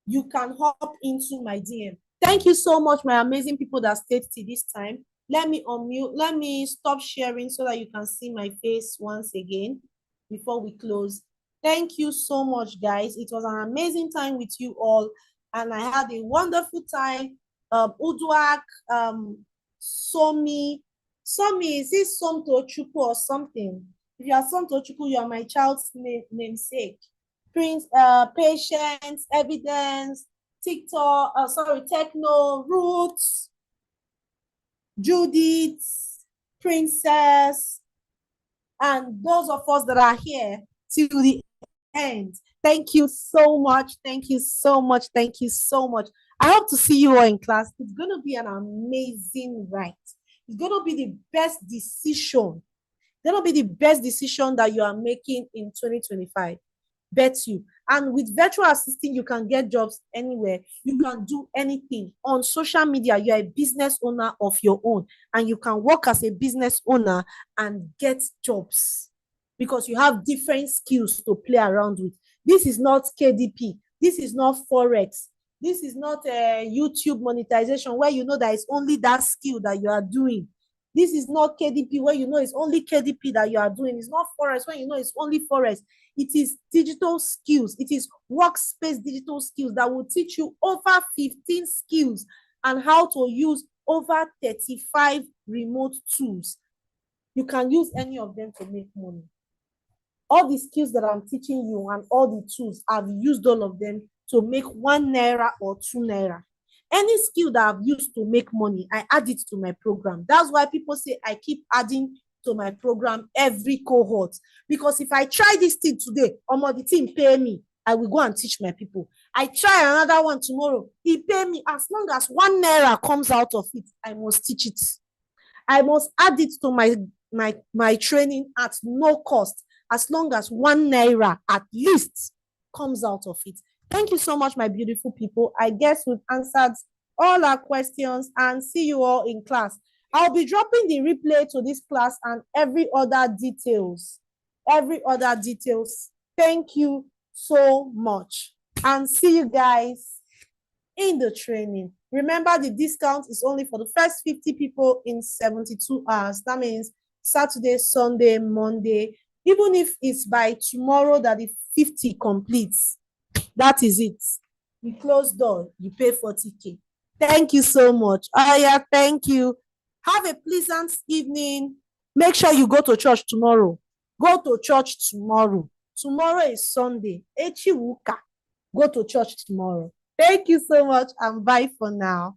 you can hop into my DM. Thank you so much, my amazing people that stayed till this time. Let me unmute. Let me stop sharing so that you can see my face once again before we close. Thank you so much, guys. It was an amazing time with you all, and I had a wonderful time. Uduak, Somi, is this Somto Chuku or something? If you are Somto Chuku, you are my child's namesake. Prince, Patience, Evidence, TikTok, Techno, Roots, Judith, Princess, and those of us that are here till the end. Thank you so much. Thank you so much. Thank you so much. I hope to see you all in class. It's going to be an amazing ride. It's going to be the best decision. It's going to be the best decision that you are making in 2025. Bet you. And with virtual assisting, you can get jobs anywhere. You can do anything. On social media, you are a business owner of your own, and you can work as a business owner and get jobs because you have different skills to play around with. This is not KDP. This is not Forex. This is not a YouTube monetization where you know that it's only that skill that you are doing. This is not KDP where you know it's only KDP that you are doing. It's not forest when you know it's only forest. It is digital skills. It is workspace digital skills that will teach you over 15 skills and how to use over 35 remote tools. You can use any of them to make money. All the skills that I'm teaching you and all the tools, I've used all of them to make 1 naira or 2 naira. Any skill that I've used to make money, I add it to my program. That's why people say I keep adding to my program every cohort. Because if I try this thing today, the team pay me, I will go and teach my people. I try another one tomorrow, he pay me. As long as 1 naira comes out of it, I must teach it. I must add it to my training at no cost, as long as 1 naira at least comes out of it. Thank you so much, my beautiful people. I guess we've answered all our questions and see you all in class. I'll be dropping the replay to this class and every other details. Thank you so much and see you guys in the training. Remember, the discount is only for the first 50 people in 72 hours. That means Saturday, Sunday, Monday. Even if it's by tomorrow that the 50 completes, that is it. You close door, you pay 40K. Thank you so much. Yeah, thank you. Have a pleasant evening. Make sure you go to church tomorrow. Go to church tomorrow. Tomorrow is Sunday. Echiwuka. Go to church tomorrow. Thank you so much and bye for now.